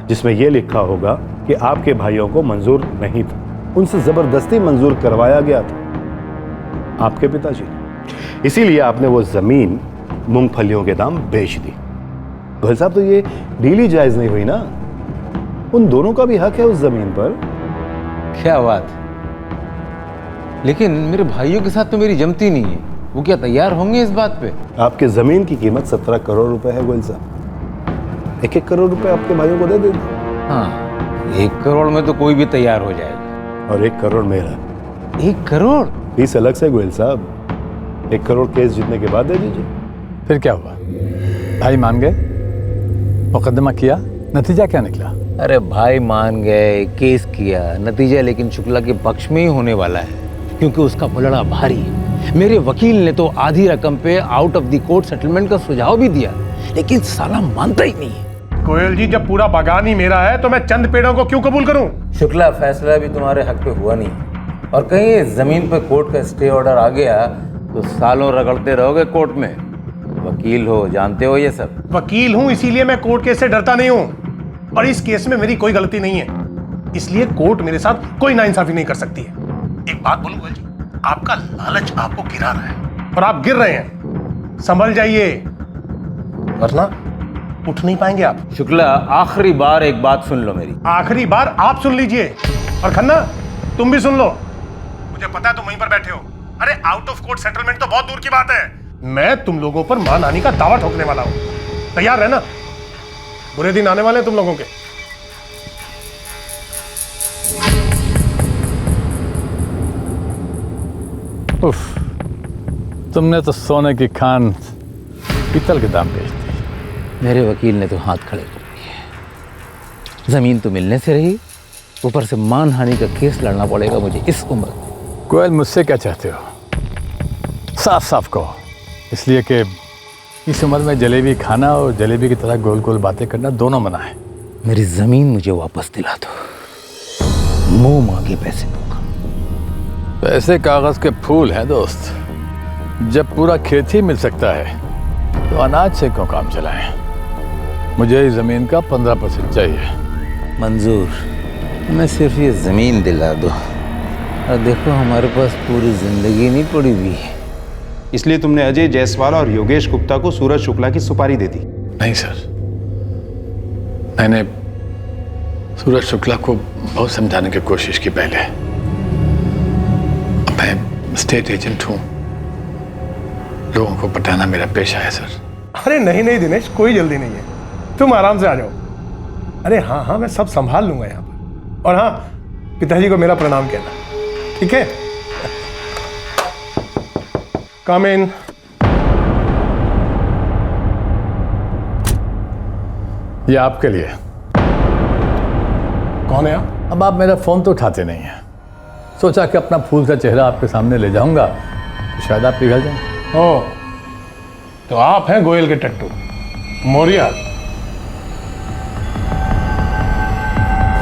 जिसमें यह लिखा होगा कि आपके भाइयों को मंजूर नहीं था, उनसे जबरदस्ती मंजूर करवाया गया था आपके पिताजी ने। इसीलिए आपने वो जमीन मूंगफलियों के दाम बेच दी। गोयल साहब, तो ये डील ही जायज नहीं हुई ना। उन दोनों का भी हक है उस जमीन पर। क्या बात, लेकिन मेरे भाइयों के साथ तो मेरी जमती नहीं है। वो क्या तैयार होंगे इस बात पे? आपके जमीन की कीमत 17 करोड़ रुपए है गोयल साहब। 1-1 करोड़ रुपए आपके भाइयों को दे दे। हाँ, 1 करोड़ में तो कोई भी तैयार हो जाएगा। और 1 करोड़ मेरा। 1 करोड़? फीस अलग से गोयल साहब। 1 करोड़ केस जीतने के बाद दे दीजिए। फिर क्या हुआ? भाई मान गए, मुकदमा किया, नतीजा क्या निकला? अरे भाई मान गए, केस किया, नतीजा लेकिन शुक्ला के पक्ष में ही होने वाला है, क्योंकि उसका पलड़ा भारी है। मेरे वकील ने तो आधी रकम पे out of the court settlement का सुझाव भी दिया, लेकिन साला मानता ही नहीं है। गोयल जी, जब पूरा बागान ही मेरा है तो मैं चंद पेड़ों को क्यों कबूल करूं? शुक्ला, फैसला भी तुम्हारे हक पे हुआ नहीं, और कहीं इस जमीन पर कोर्ट का स्टे ऑर्डर आ गया तो सालों रगड़ते रहोगे कोर्ट में। वकील हो, जानते हो ये सब। वकील हूं, इसीलिए मैं कोर्ट केस से डरता नहीं हूं। और इस केस में मेरी कोई गलती नहीं है, इसलिए कोर्ट मेरे साथ कोई नाइंसाफी नहीं कर सकती है। एक बात बोलूं गोयल जी, आपका लालच आपको गिरा रहा है और आप गिर रहे हैं। संभल जाइए, वरना उठ नहीं पाएंगे आप। शुक्ला, आखिरी बार एक बात सुन लो मेरी। आखिरी बार आप सुन लीजिए, और खन्ना तुम भी सुन लो। मुझे पता है तुम वहीं पर बैठे हो। अरे आउट ऑफ कोर्ट सेटलमेंट तो बहुत दूर की बात है, मैं तुम लोगों पर मानहानि का दावा ठोकने वाला हूं। तैयार रहना, बुरे दिन आने वाले हैं तुम लोगों के। उफ, तुमने तो सोने की खान पीतल के दाम बेच दी। मेरे वकील ने तो हाथ खड़े कर दिए। जमीन तो मिलने से रही, ऊपर से मानहानि का केस लड़ना पड़ेगा मुझे इस उम्र में। गोयल, मुझसे क्या चाहते हो? साफ साफ कहो, इसलिए कि इस उम्र में जलेबी खाना और जलेबी की तरह गोल गोल बातें करना दोनों मना है। मेरी जमीन मुझे वापस दिला दो, मुंह मांगे पैसे दूंगा। पैसे कागज के फूल हैं दोस्त। जब पूरा खेत ही मिल सकता है तो अनाज से क्यों काम चलाएं? मुझे इस जमीन का 15% चाहिए। मंजूर, हमें सिर्फ ये ज़मीन दिला दो और देखो हमारे पास पूरी ज़िंदगी नहीं पड़ी हुई। इसलिए तुमने अजय जायसवाल और योगेश गुप्ता को सूरज शुक्ला की सुपारी दे दी? नहीं सर, मैंने सूरज शुक्ला को बहुत समझाने की कोशिश की पहले। मैं स्टेट एजेंट हूँ, लोगों को पटाना मेरा पेशा है सर। अरे नहीं नहीं दिनेश, कोई जल्दी नहीं है, तुम आराम से आ जाओ। अरे हाँ हाँ, मैं सब संभाल लूंगा यहाँ पर। और हाँ, पिताजी को मेरा प्रणाम कहना, ठीक है? कम इन। ये आपके लिए। कौन है आप? अब आप मेरा फोन तो उठाते नहीं हैं। सोचा कि अपना फूल का चेहरा आपके सामने ले जाऊंगा तो शायद आप पिघल जाएं। ओह, तो आप हैं गोयल के टट्टू मौर्य?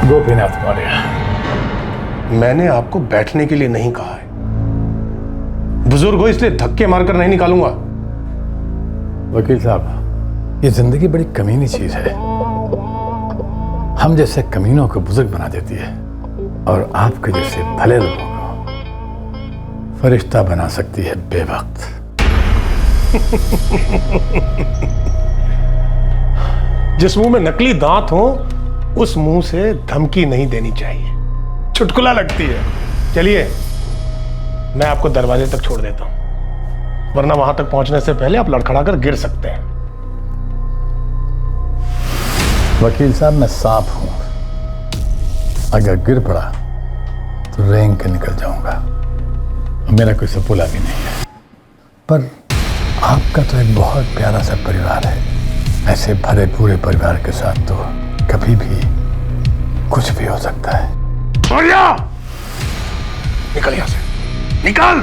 गोपीनाथ मौर्य। मैंने आपको बैठने के लिए नहीं कहा है, बुजुर्ग हो इसलिए धक्के मारकर नहीं निकालूंगा। वकील साहब, ये जिंदगी बड़ी कमीनी चीज है। हम जैसे कमीनों को बुजुर्ग बना देती है और आपके जैसे भले लोगों को फरिश्ता बना सकती है बेवक्त। जिस मुंह में नकली दांत हो उस मुंह से धमकी नहीं देनी चाहिए, चुटकुला लगती है। चलिए, मैं आपको दरवाजे तक छोड़ देता हूं, वरना वहां तक पहुंचने से पहले आप लड़खड़ा कर गिर सकते हैं। वकील साहब, मैं सांप हूं, अगर गिर पड़ा तो रेंग के निकल जाऊंगा। मेरा कोई सपोला भी नहीं है, पर आपका तो एक बहुत प्यारा सा परिवार है। ऐसे भरे पूरे परिवार के साथ तो कभी भी कुछ भी हो सकता है। निकल यहां से, निकल।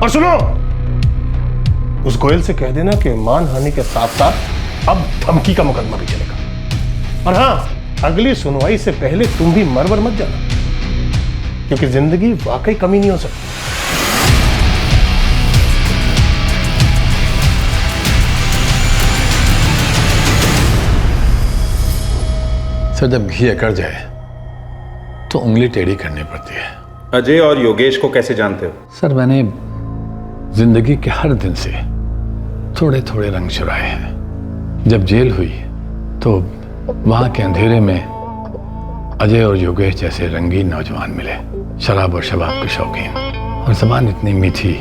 और सुनो, उस गोयल से कह देना कि मानहानि के साथ साथ अब धमकी का मुकदमा भी चलेगा। और हां, अगली सुनवाई से पहले तुम भी मरवर मत जाना, क्योंकि जिंदगी वाकई कमी नहीं हो सकती। सर, जब घी अकड़ जाए तो उंगली टेढ़ी करनी पड़ती है। अजय और योगेश को कैसे जानते हो? सर, मैंने जिंदगी के हर दिन से थोड़े थोड़े रंग चुराए हैं। जब जेल हुई तो वहां के अंधेरे में अजय और योगेश जैसे रंगीन नौजवान मिले, शराब और शबाब के शौकीन, और जबान इतनी मीठी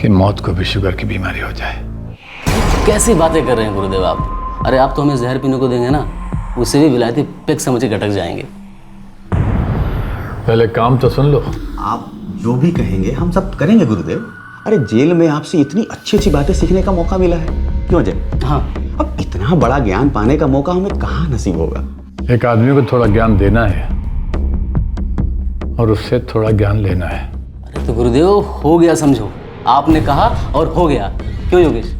कि मौत को भी शुगर की बीमारी हो जाए। कैसी बातें कर रहे हैं गुरुदेव आप? अरे आप तो हमें जहर पीने को देंगे ना, उससे भी विलायती पेक समझ के गटक जाएंगे। पहले काम तो सुन लो। आप जो भी कहेंगे हम सब करेंगे गुरुदेव। अरे जेल में आपसे इतनी अच्छी अच्छी बातें सीखने का मौका मिला है, क्यों अजय? हाँ। अब इतना बड़ा ज्ञान पाने का मौका हमें कहाँ नसीब होगा? एक आदमी को थोड़ा ज्ञान देना है और उससे थोड़ा ज्ञान लेना है। अरे तो गुरुदेव, हो गया समझो, आपने कहा और हो गया। क्यों योगेश?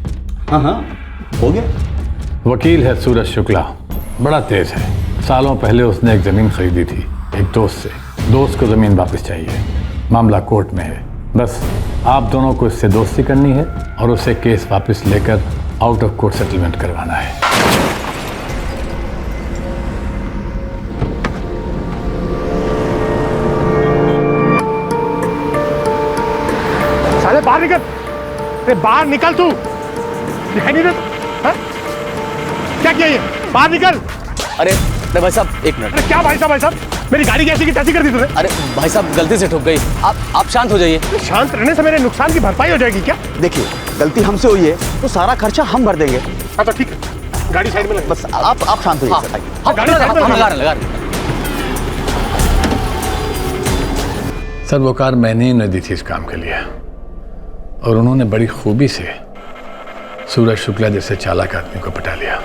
हाँ हाँ, हो गया। वकील है सूरज शुक्ला, बड़ा तेज है। सालों पहले उसने एक जमीन खरीदी थी एक दोस्त से। दोस्त को जमीन वापस चाहिए, मामला कोर्ट में है। बस आप दोनों को इससे दोस्ती करनी है और उसे केस वापस लेकर आउट ऑफ कोर्ट सेटलमेंट करवाना है। साले बाहर निकल, अरे बाहर निकल, तू दिखाई नहीं देता? क्या किया ये? बाहर निकल। अरे भाई साहब, एक मिनट। अरे क्या भाई साहब? भाई साहब, मेरी गाड़ी कैसी की तैसी कर दी तूने? अरे भाई साहब, गलती से ठुक गई। आप शांत हो जाइए। शांत रहने से मेरे नुकसान की भरपाई हो जाएगी क्या? देखिए, गलती हमसे हुई है तो सारा खर्चा हम भर देंगे। हाँ तो ठीक है, गाड़ी साइड में लगा। बस आप शांत होइए। गाड़ी साइड में लगा। सर, वो कार मैंने ही न दी थी इस काम के लिए, और उन्होंने बड़ी खूबी से सूरज शुक्ला जैसे चालाक आदमी को पटा लिया।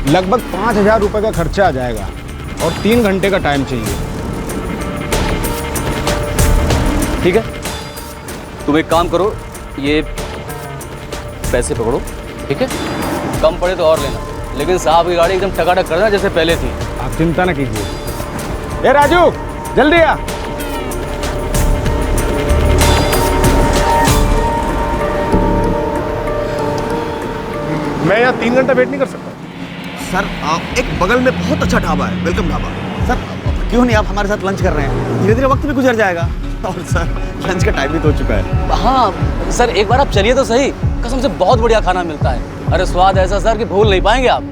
लगभग 5,000 रुपए का खर्चा आ जाएगा और 3 घंटे का टाइम चाहिए। ठीक है, तुम एक काम करो, ये पैसे पकड़ो, ठीक है? कम पड़े तो और लेना, लेकिन साहब की गाड़ी एकदम टकाटक करना जैसे पहले थी। आप चिंता ना कीजिए। ए राजू, जल्दी आ। मैं यहाँ 3 घंटा वेट नहीं कर सकता। सर आप एक बगल में बहुत अच्छा ढाबा है, वेलकम ढाबा। सर क्यों नहीं आप हमारे साथ लंच कर रहे हैं? धीरे धीरे वक्त भी गुजर जाएगा और सर लंच का टाइम भी तो हो चुका है। हाँ सर, एक बार आप चलिए तो सही, कसम से बहुत बढ़िया खाना मिलता है। अरे स्वाद ऐसा सर कि भूल नहीं पाएंगे आप।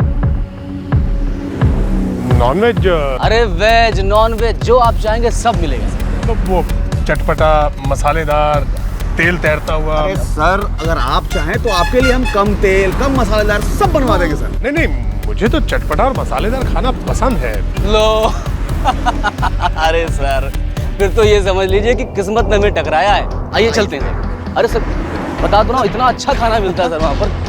नॉनवेज? अरे वेज नॉन वेज जो आप चाहेंगे सब मिलेगा सर। तो वो चटपटा, मसालेदार, तेल तैरता हुआ। अरे सर अगर आप चाहें तो आपके लिए हम कम तेल कम मसालेदार सब बनवा देंगे सर। नहीं नहीं, मुझे तो चटपटा और मसालेदार खाना पसंद है। लो अरे सर फिर तो ये समझ लीजिए कि किस्मत ने हमें टकराया है। आइए चलते हैं सर। अरे सर बता दो ना, इतना अच्छा खाना मिलता है सर वहाँ पर।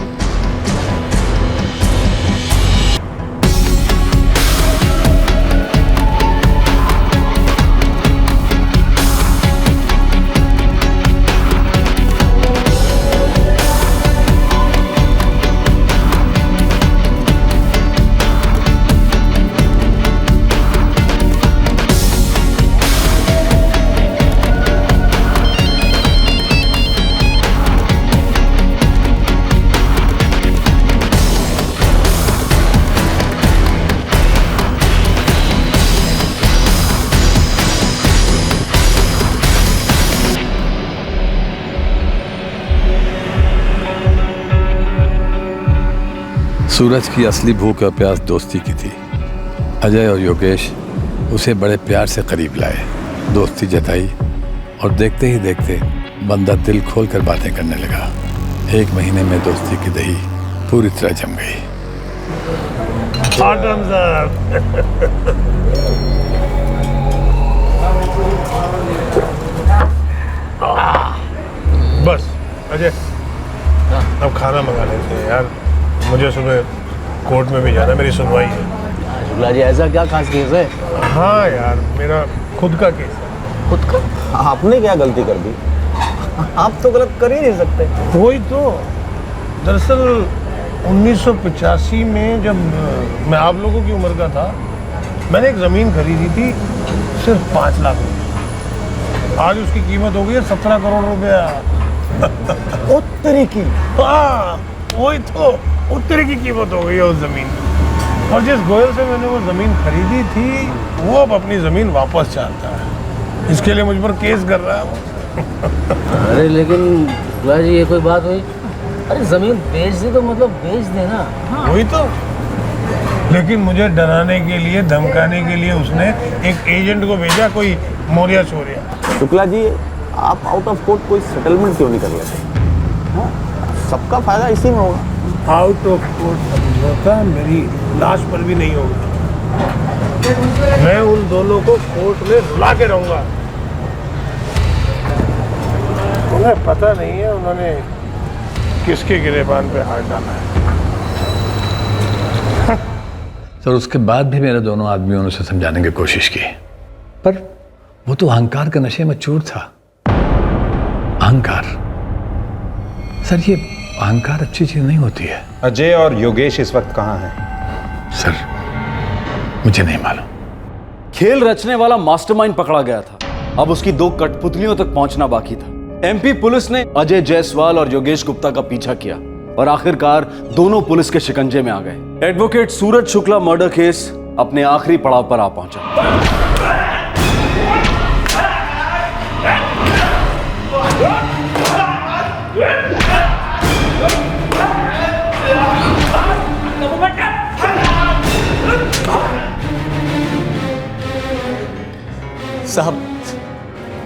सूरज की असली भूख और प्यास दोस्ती की थी। अजय और योगेश उसे बड़े प्यार से करीब लाए, दोस्ती जताई और देखते ही देखते बंदा दिल खोल कर बातें करने लगा। 1 महीने में दोस्ती की दही पूरी तरह जम गई। बस अजय, अब खाना मंगा लेते हैं यार, मुझे सुबह कोर्ट में भी जाना, मेरी सुनवाई है। शुक्ला जी ऐसा क्या खास केस है? हाँ यार, मेरा खुद का केस है। खुद का? आपने क्या गलती कर दी? आप तो गलत कर ही नहीं सकते। वही तो, दरअसल 1985 में जब मैं आप लोगों की उम्र का था, मैंने एक ज़मीन खरीदी थी सिर्फ 5 लाख रुपये। आज उसकी कीमत हो गई है 17 करोड़ रुपया। उत्तरी की? हाँ वही तो, उत्तरी की कीमत हो गई है उस ज़मीन की। और जिस गोयल से मैंने वो ज़मीन खरीदी थी वो अब अपनी ज़मीन वापस चाहता है। इसके लिए मुझ पर केस कर रहा है वो। अरे लेकिन शुक्ला जी ये कोई बात हुई? अरे जमीन बेच दी तो मतलब बेच देना। हाँ। वही तो, लेकिन मुझे डराने के लिए, धमकाने के लिए उसने एक एजेंट को भेजा, कोई मोरिया चोरिया। शुक्ला जी आप आउट ऑफ कोर्ट कोई सेटलमेंट क्यों नहीं कर लेते? हाँ? सबका फायदा इसी में होगा। आउट ऑफ कोर्ट समझौता मेरी लाश पर भी नहीं होगा। मैं उन दोनों को कोर्ट में रुला के रहूंगा। उन्हें पता नहीं है उन्होंने किसके गिरेबान पे हाथ डाला है। सर उसके बाद भी मेरे दोनों आदमियों ने उसे समझाने की कोशिश की, पर वो तो अहंकार के नशे में चूर था। अहंकार सर, ये अहंकार अच्छी चीज नहीं होती है। अजय और योगेश इस वक्त कहाँ हैं? सर मुझे नहीं मालूम। खेल रचने वाला मास्टरमाइंड पकड़ा गया था, अब उसकी 2 कठपुतलियों तक पहुंचना बाकी था। एमपी पुलिस ने अजय जायसवाल और योगेश गुप्ता का पीछा किया और आखिरकार दोनों पुलिस के शिकंजे में आ गए। एडवोकेट सूरज शुक्ला मर्डर केस अपने आखिरी पड़ाव पर आ पहुंचा।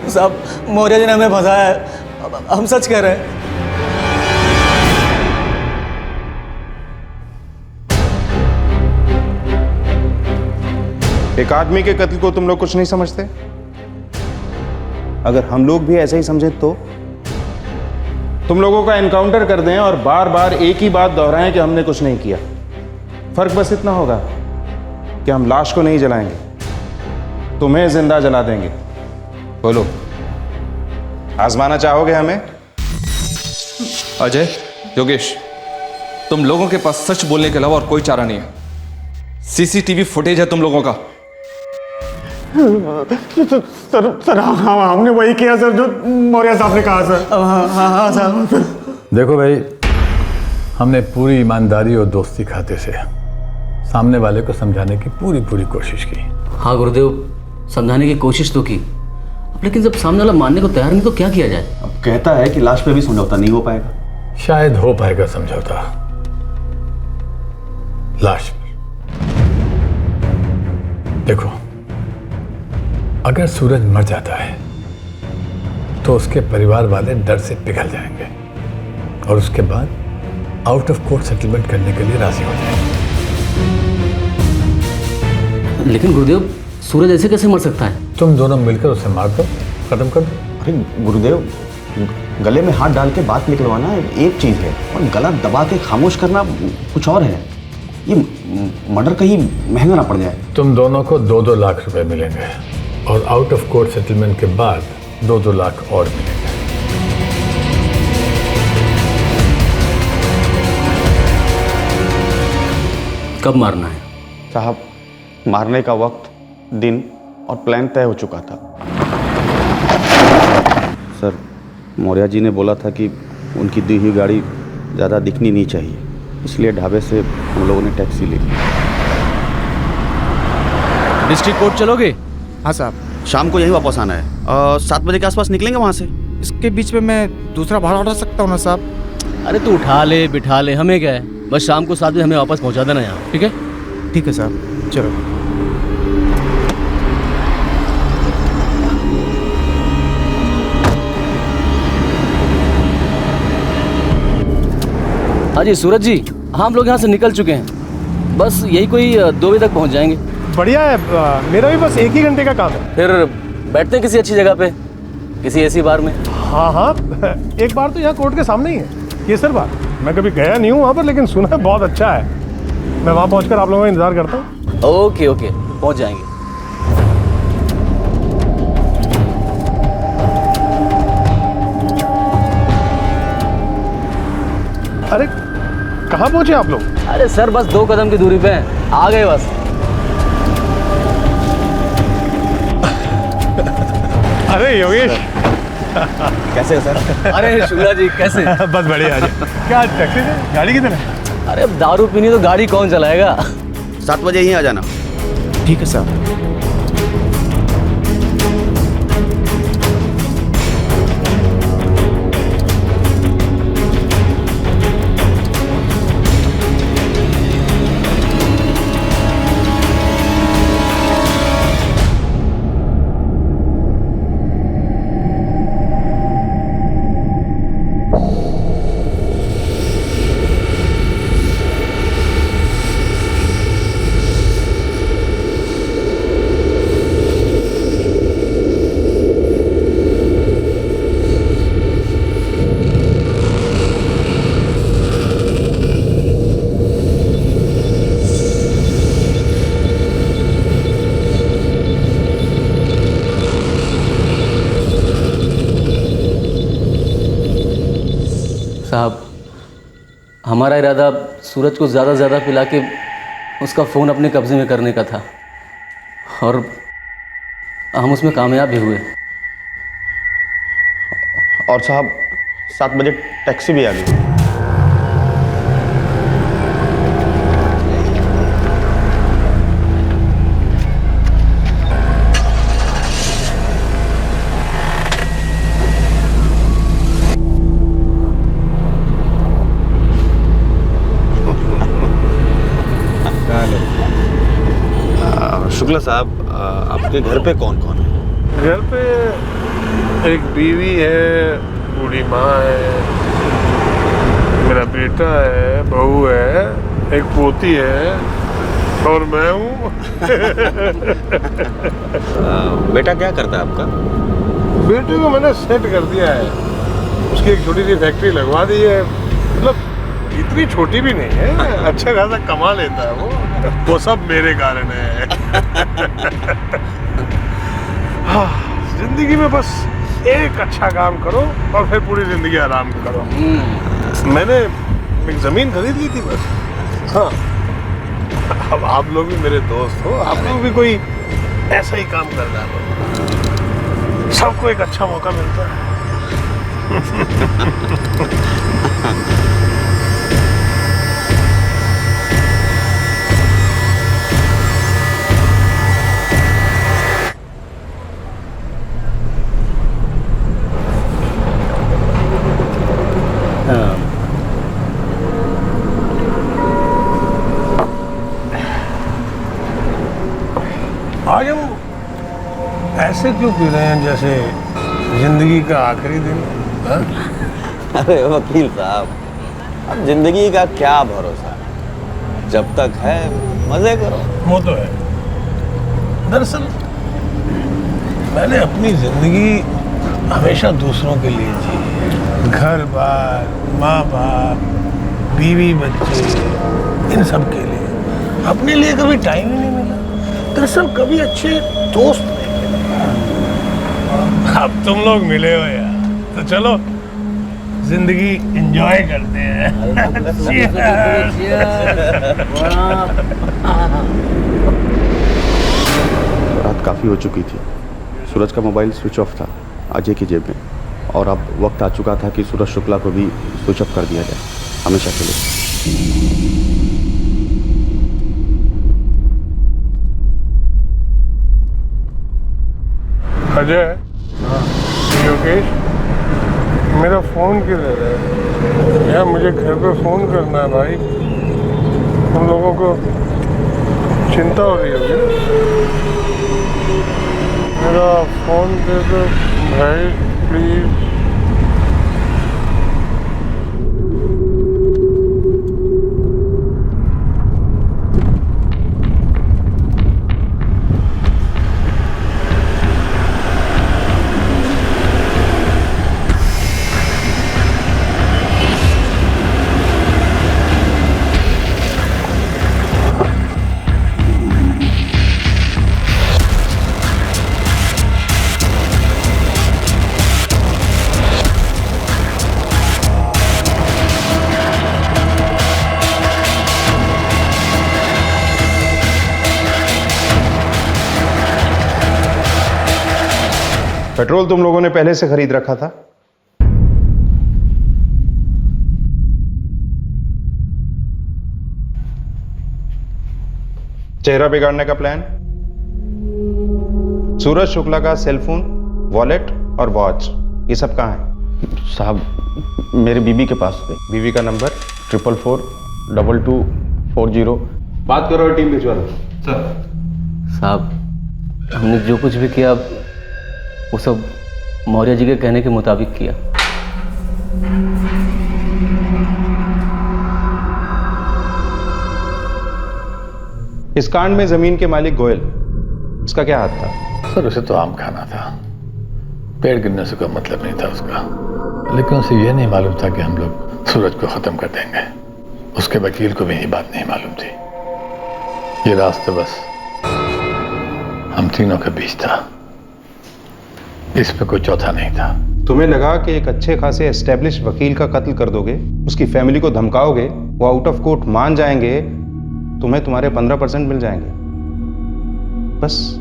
साहब मौर्य जी ने हमें फंसाया है, हम सच कह रहे हैं। एक आदमी के कत्ल को तुम लोग कुछ नहीं समझते? अगर हम लोग भी ऐसे ही समझे तो तुम लोगों का एनकाउंटर कर दें और बार बार एक ही बात दोहराएं कि हमने कुछ नहीं किया। फर्क बस इतना होगा कि हम लाश को नहीं जलाएंगे, तुम्हें जिंदा जला देंगे। बोलो, आजमाना चाहोगे हमें? अजय, योगेश, तुम लोगों के पास सच बोलने के अलावा और कोई चारा नहीं है। सीसीटीवी फुटेज है तुम लोगों का। सर हमने वही किया सर जो मौर्य साहब ने कहा सर। हाँ साहब। देखो भाई, हमने पूरी ईमानदारी और दोस्ती खाते से सामने वाले को समझाने की पूरी कोशिश की। हाँ गुरुदेव, समझाने की कोशिश तो की, लेकिन जब सामने वाला मानने को तैयार नहीं तो क्या किया जाए? अब कहता है कि लास्ट पे भी समझौता नहीं हो पाएगा। शायद हो पाएगा समझौता लाश पर। देखो, अगर सूरज मर जाता है तो उसके परिवार वाले डर से पिघल जाएंगे और उसके बाद आउट ऑफ कोर्ट सेटलमेंट करने के लिए राजी हो जाएंगे। लेकिन गुरुदेव, सूरज ऐसे कैसे मर सकता है? तुम दोनों मिलकर उसे मार दो, खत्म कर दो। अरे गुरुदेव, गले में हाथ डाल के बात निकलवाना एक चीज़ है और गला दबा के खामोश करना कुछ और है। ये मर्डर कहीं महंगा ना पड़ जाए। तुम दोनों को 2-2 लाख रुपए मिलेंगे और आउट ऑफ कोर्ट सेटलमेंट के बाद 2-2 लाख और मिलेंगे। कब मारना है? साहब, मारने का वक्त, दिन और प्लान तय हो चुका था। सर, मौर्या जी ने बोला था कि उनकी दी हुई गाड़ी ज़्यादा दिखनी नहीं चाहिए, इसलिए ढाबे से हम लोगों ने टैक्सी ली। डिस्ट्रिक्ट कोर्ट चलोगे? हाँ साहब, शाम को यही वापस आना है। 7 बजे के आसपास निकलेंगे वहाँ से। इसके बीच में मैं दूसरा भाड़ा उठा सकता हूँ ना साहब? अरे तू उठा ले बिठा ले, हमें क्या है, बस शाम को 7 बजे हमें वापस पहुंचा देना यहाँ, ठीक है? ठीक है साहब, चलो। हाँ जी सूरज जी, हाँ हम लोग यहाँ से निकल चुके हैं, बस यही कोई 2 बजे तक पहुँच जाएंगे। बढ़िया है, मेरा भी बस 1 ही घंटे का काम है। फिर बैठते हैं किसी अच्छी जगह पे, किसी ऐसी बार में। हाँ, एक बार तो यहाँ कोर्ट के सामने ही है, केसर बार। मैं कभी गया नहीं हूँ वहाँ पर, लेकिन सुना है बहुत अच्छा है। मैं वहाँ पहुँचकर आप लोगों का इंतजार करता हूँ। ओके ओके, पहुँच जाएंगे। अरे कहाँ पहुँचे आप लोग? अरे सर, बस 2 कदम की दूरी पे हैं, आ गए बस। अरे योगेश, कैसे है सर? अरे शुक्ला जी, कैसे? बस बढ़िया। क्या टैक्सी से? गाड़ी किधर है? अरे अब दारू पीनी तो गाड़ी कौन चलाएगा? 7 बजे ही आ जाना। ठीक है साहब। साहब, हमारा इरादा सूरज को ज़्यादा से ज़्यादा पिला के उसका फ़ोन अपने कब्ज़े में करने का था और हम उसमें कामयाब भी हुए। और साहब, 7 बजे टैक्सी भी आ गई। शुक्ला साहब, आपके घर पे कौन कौन है? घर पे एक बीवी है, बूढ़ी माँ है, मेरा बेटा है, बहू है, एक पोती है और मैं हूँ। बेटा क्या करता है आपका? बेटे को मैंने सेट कर दिया है, उसकी एक छोटी सी फैक्ट्री लगवा दी है। मतलब इतनी छोटी भी नहीं है, अच्छा खासा कमा लेता है वो सब मेरे कारण है। जिंदगी में बस एक अच्छा काम करो और फिर पूरी जिंदगी आराम करो। मैंने एक जमीन खरीद ली थी बस। हाँ, अब आप लोग भी मेरे दोस्त हो, आप लोग भी कोई ऐसा ही काम कर डालो, सबको एक अच्छा मौका मिलता है। आज हम ऐसे क्यों पी रहे हैं जैसे जिंदगी का आखिरी दिन? हाँ? अरे वकील साहब, अब जिंदगी का क्या भरोसा, जब तक है मजे करो। वो तो है। दरअसल मैंने अपनी जिंदगी हमेशा दूसरों के लिए जी, घर बार, माँ बाप, बीवी बच्चे, इन सब के लिए। अपने लिए कभी टाइम ही नहीं मिला। दरअसल कभी अच्छे दोस्त नहीं मिले। अब तुम लोग मिले हो यार, तो चलो जिंदगी एंजॉय करते हैं। रात काफ़ी हो चुकी थी। सूरज का मोबाइल स्विच ऑफ था अजय की जेब में, और अब वक्त आ चुका था कि सूरज शुक्ला को भी स्विच ऑफ कर दिया जाए हमेशा के लिए। अजय, योगेश, मेरा फ़ोन किधर है यार? मुझे घर पे फ़ोन करना है भाई। तुम लोगों को चिंता हो रही होगी ना? मेरा फ़ोन दे दो भाई प्लीज़। पेट्रोल तुम लोगों ने पहले से खरीद रखा था? चेहरा बिगाड़ने का प्लान? सूरज शुक्ला का सेलफोन, वॉलेट और वॉच, ये सब कहाँ है? साहब मेरे बीबी के पास है। बीबी का नंबर? 4442240। बात करो, टीम भिजवा दो। सर साहब, हमने जो कुछ भी किया वो सब मौर्य जी के कहने के मुताबिक किया। इस कांड में जमीन के मालिक गोयल, इसका क्या हाथ था? सर उसे तो आम खाना था, पेड़ गिरने से कोई मतलब नहीं था उसका। लेकिन उसे यह नहीं मालूम था कि हम लोग सूरज को खत्म कर देंगे। उसके वकील को भी यही बात नहीं मालूम थी। ये रास्ता बस हम तीनों के बीच था, इस पे कोई चौथा नहीं था। तुम्हें लगा कि एक अच्छे खासे एस्टेब्लिश वकील का कत्ल कर दोगे, उसकी फैमिली को धमकाओगे, वो आउट ऑफ कोर्ट मान जाएंगे, तुम्हें तुम्हारे 15% मिल जाएंगे। बस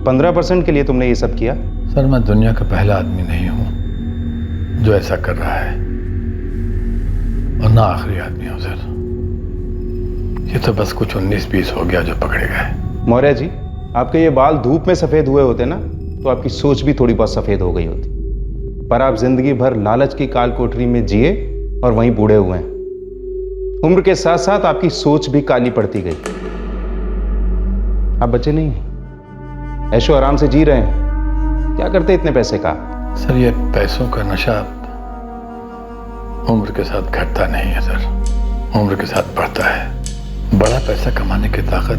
15% के लिए तुमने ये सब किया? सर मैं दुनिया का पहला आदमी नहीं हूं जो ऐसा कर रहा है, और ना आखिरी आदमी हूं सर। ये तो बस कुछ 19-20 हो गया जो पकड़े गए। मौर्य जी, आपके ये बाल धूप में सफेद हुए होते ना तो आपकी सोच भी थोड़ी बहुत सफेद हो गई होती, पर आप जिंदगी भर लालच की काल कोठरी में जिए और वहीं बूढ़े हुए हैं। उम्र के साथ साथ आपकी सोच भी काली पड़ती गई। आप बच्चे नहीं, ऐशो आराम से जी रहे हैं। क्या करते इतने पैसे का? सर ये पैसों का नशा उम्र के साथ घटता नहीं है सर, उम्र के साथ बढ़ता है। बड़ा पैसा कमाने की ताकत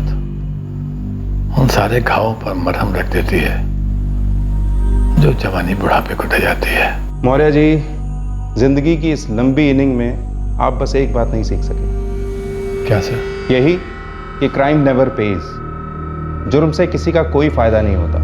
उन सारे घावों पर मरहम रख देती है जो जवानी बुढ़ापे को ढह जाती है। मौर्य जी, जिंदगी की इस लंबी इनिंग में आप बस एक बात नहीं सीख सके। क्या सर? यही कि क्राइम नेवर पेज। जुर्म से किसी का कोई फायदा नहीं होता।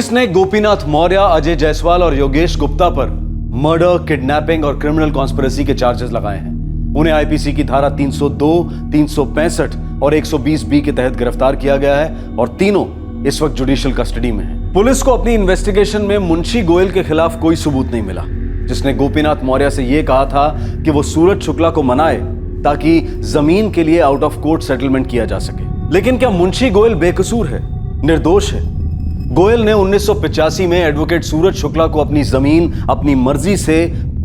पुलिस ने गोपीनाथ मौर्य, अजय जायसवाल और योगेश गुप्ता पर मर्डर, किडनैपिंग और क्रिमिनल कॉन्स्पिरेसी के चार्जेस लगाए हैं। उन्हें आईपीसी की धारा 302, 365 और 120B के तहत गिरफ्तार किया गया है और तीनों इस वक्त जुडिशियल कस्टडी में हैं। पुलिस को अपनी इन्वेस्टिगेशन में मुंशी गोयल के खिलाफ कोई सबूत नहीं मिला, जिसने गोपीनाथ मौर्य से यह कहा था कि वो सूरज शुक्ला को मनाए ताकि जमीन के लिए आउट ऑफ कोर्ट सेटलमेंट किया जा सके। लेकिन क्या मुंशी गोयल बेकसूर है, निर्दोष है? गोयल ने 1985 में एडवोकेट सूरज शुक्ला को अपनी जमीन अपनी मर्जी से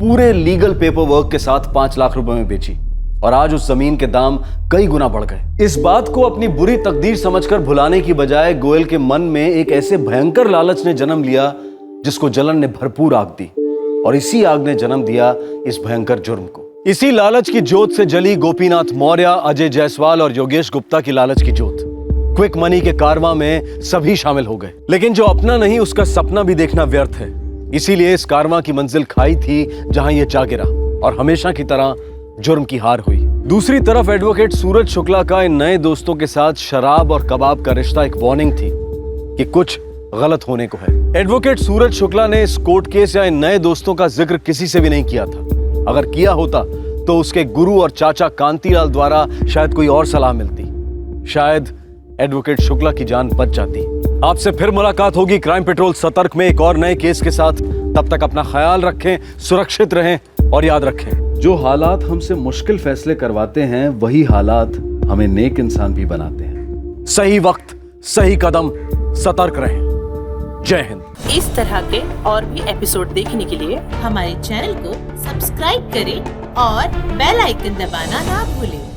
पूरे लीगल पेपर वर्क के साथ 5 लाख रुपए में बेची और आज उस जमीन के दाम कई गुना बढ़ गए। इस बात को अपनी बुरी तकदीर समझकर भुलाने की बजाय गोयल के मन में एक ऐसे भयंकर लालच ने जन्म लिया जिसको जलन ने भरपूर आग दी और इसी आग ने जन्म दिया इस भयंकर जुर्म को। इसी लालच की जोत से जली गोपीनाथ मौर्य, अजय जायसवाल और योगेश गुप्ता की लालच की जोत। क्विक मनी के कारवां में सभी शामिल हो गए, लेकिन जो अपना नहीं उसका सपना भी देखना व्यर्थ है। इसीलिए इस कारवां की मंजिल खाई थी जहां यह जा गिरा और हमेशा की तरह जुर्म की हार हुई। दूसरी तरफ एडवोकेट सूरज शुक्ला का इन नए दोस्तों के साथ शराब और कबाब का रिश्ता एक वार्निंग थी कि कुछ गलत होने को है। एडवोकेट सूरज शुक्ला ने इस कोर्ट केस या इन नए दोस्तों का जिक्र किसी से भी नहीं किया था। अगर किया होता तो उसके गुरु और चाचा कांतीलाल द्वारा शायद कोई और सलाह मिलती, शायद एडवोकेट शुक्ला की जान बच जाती। आपसे फिर मुलाकात होगी क्राइम पेट्रोल सतर्क में एक और नए केस के साथ। तब तक अपना ख्याल रखें, सुरक्षित रहें और याद रखें, जो हालात हमसे मुश्किल फैसले करवाते हैं वही हालात हमें नेक इंसान भी बनाते हैं। सही वक्त, सही कदम, सतर्क रहें। जय हिंद। इस तरह के और भी एपिसोड देखने के लिए हमारे चैनल को सब्सक्राइब करें और बेल आइकन दबाना ना भूलें।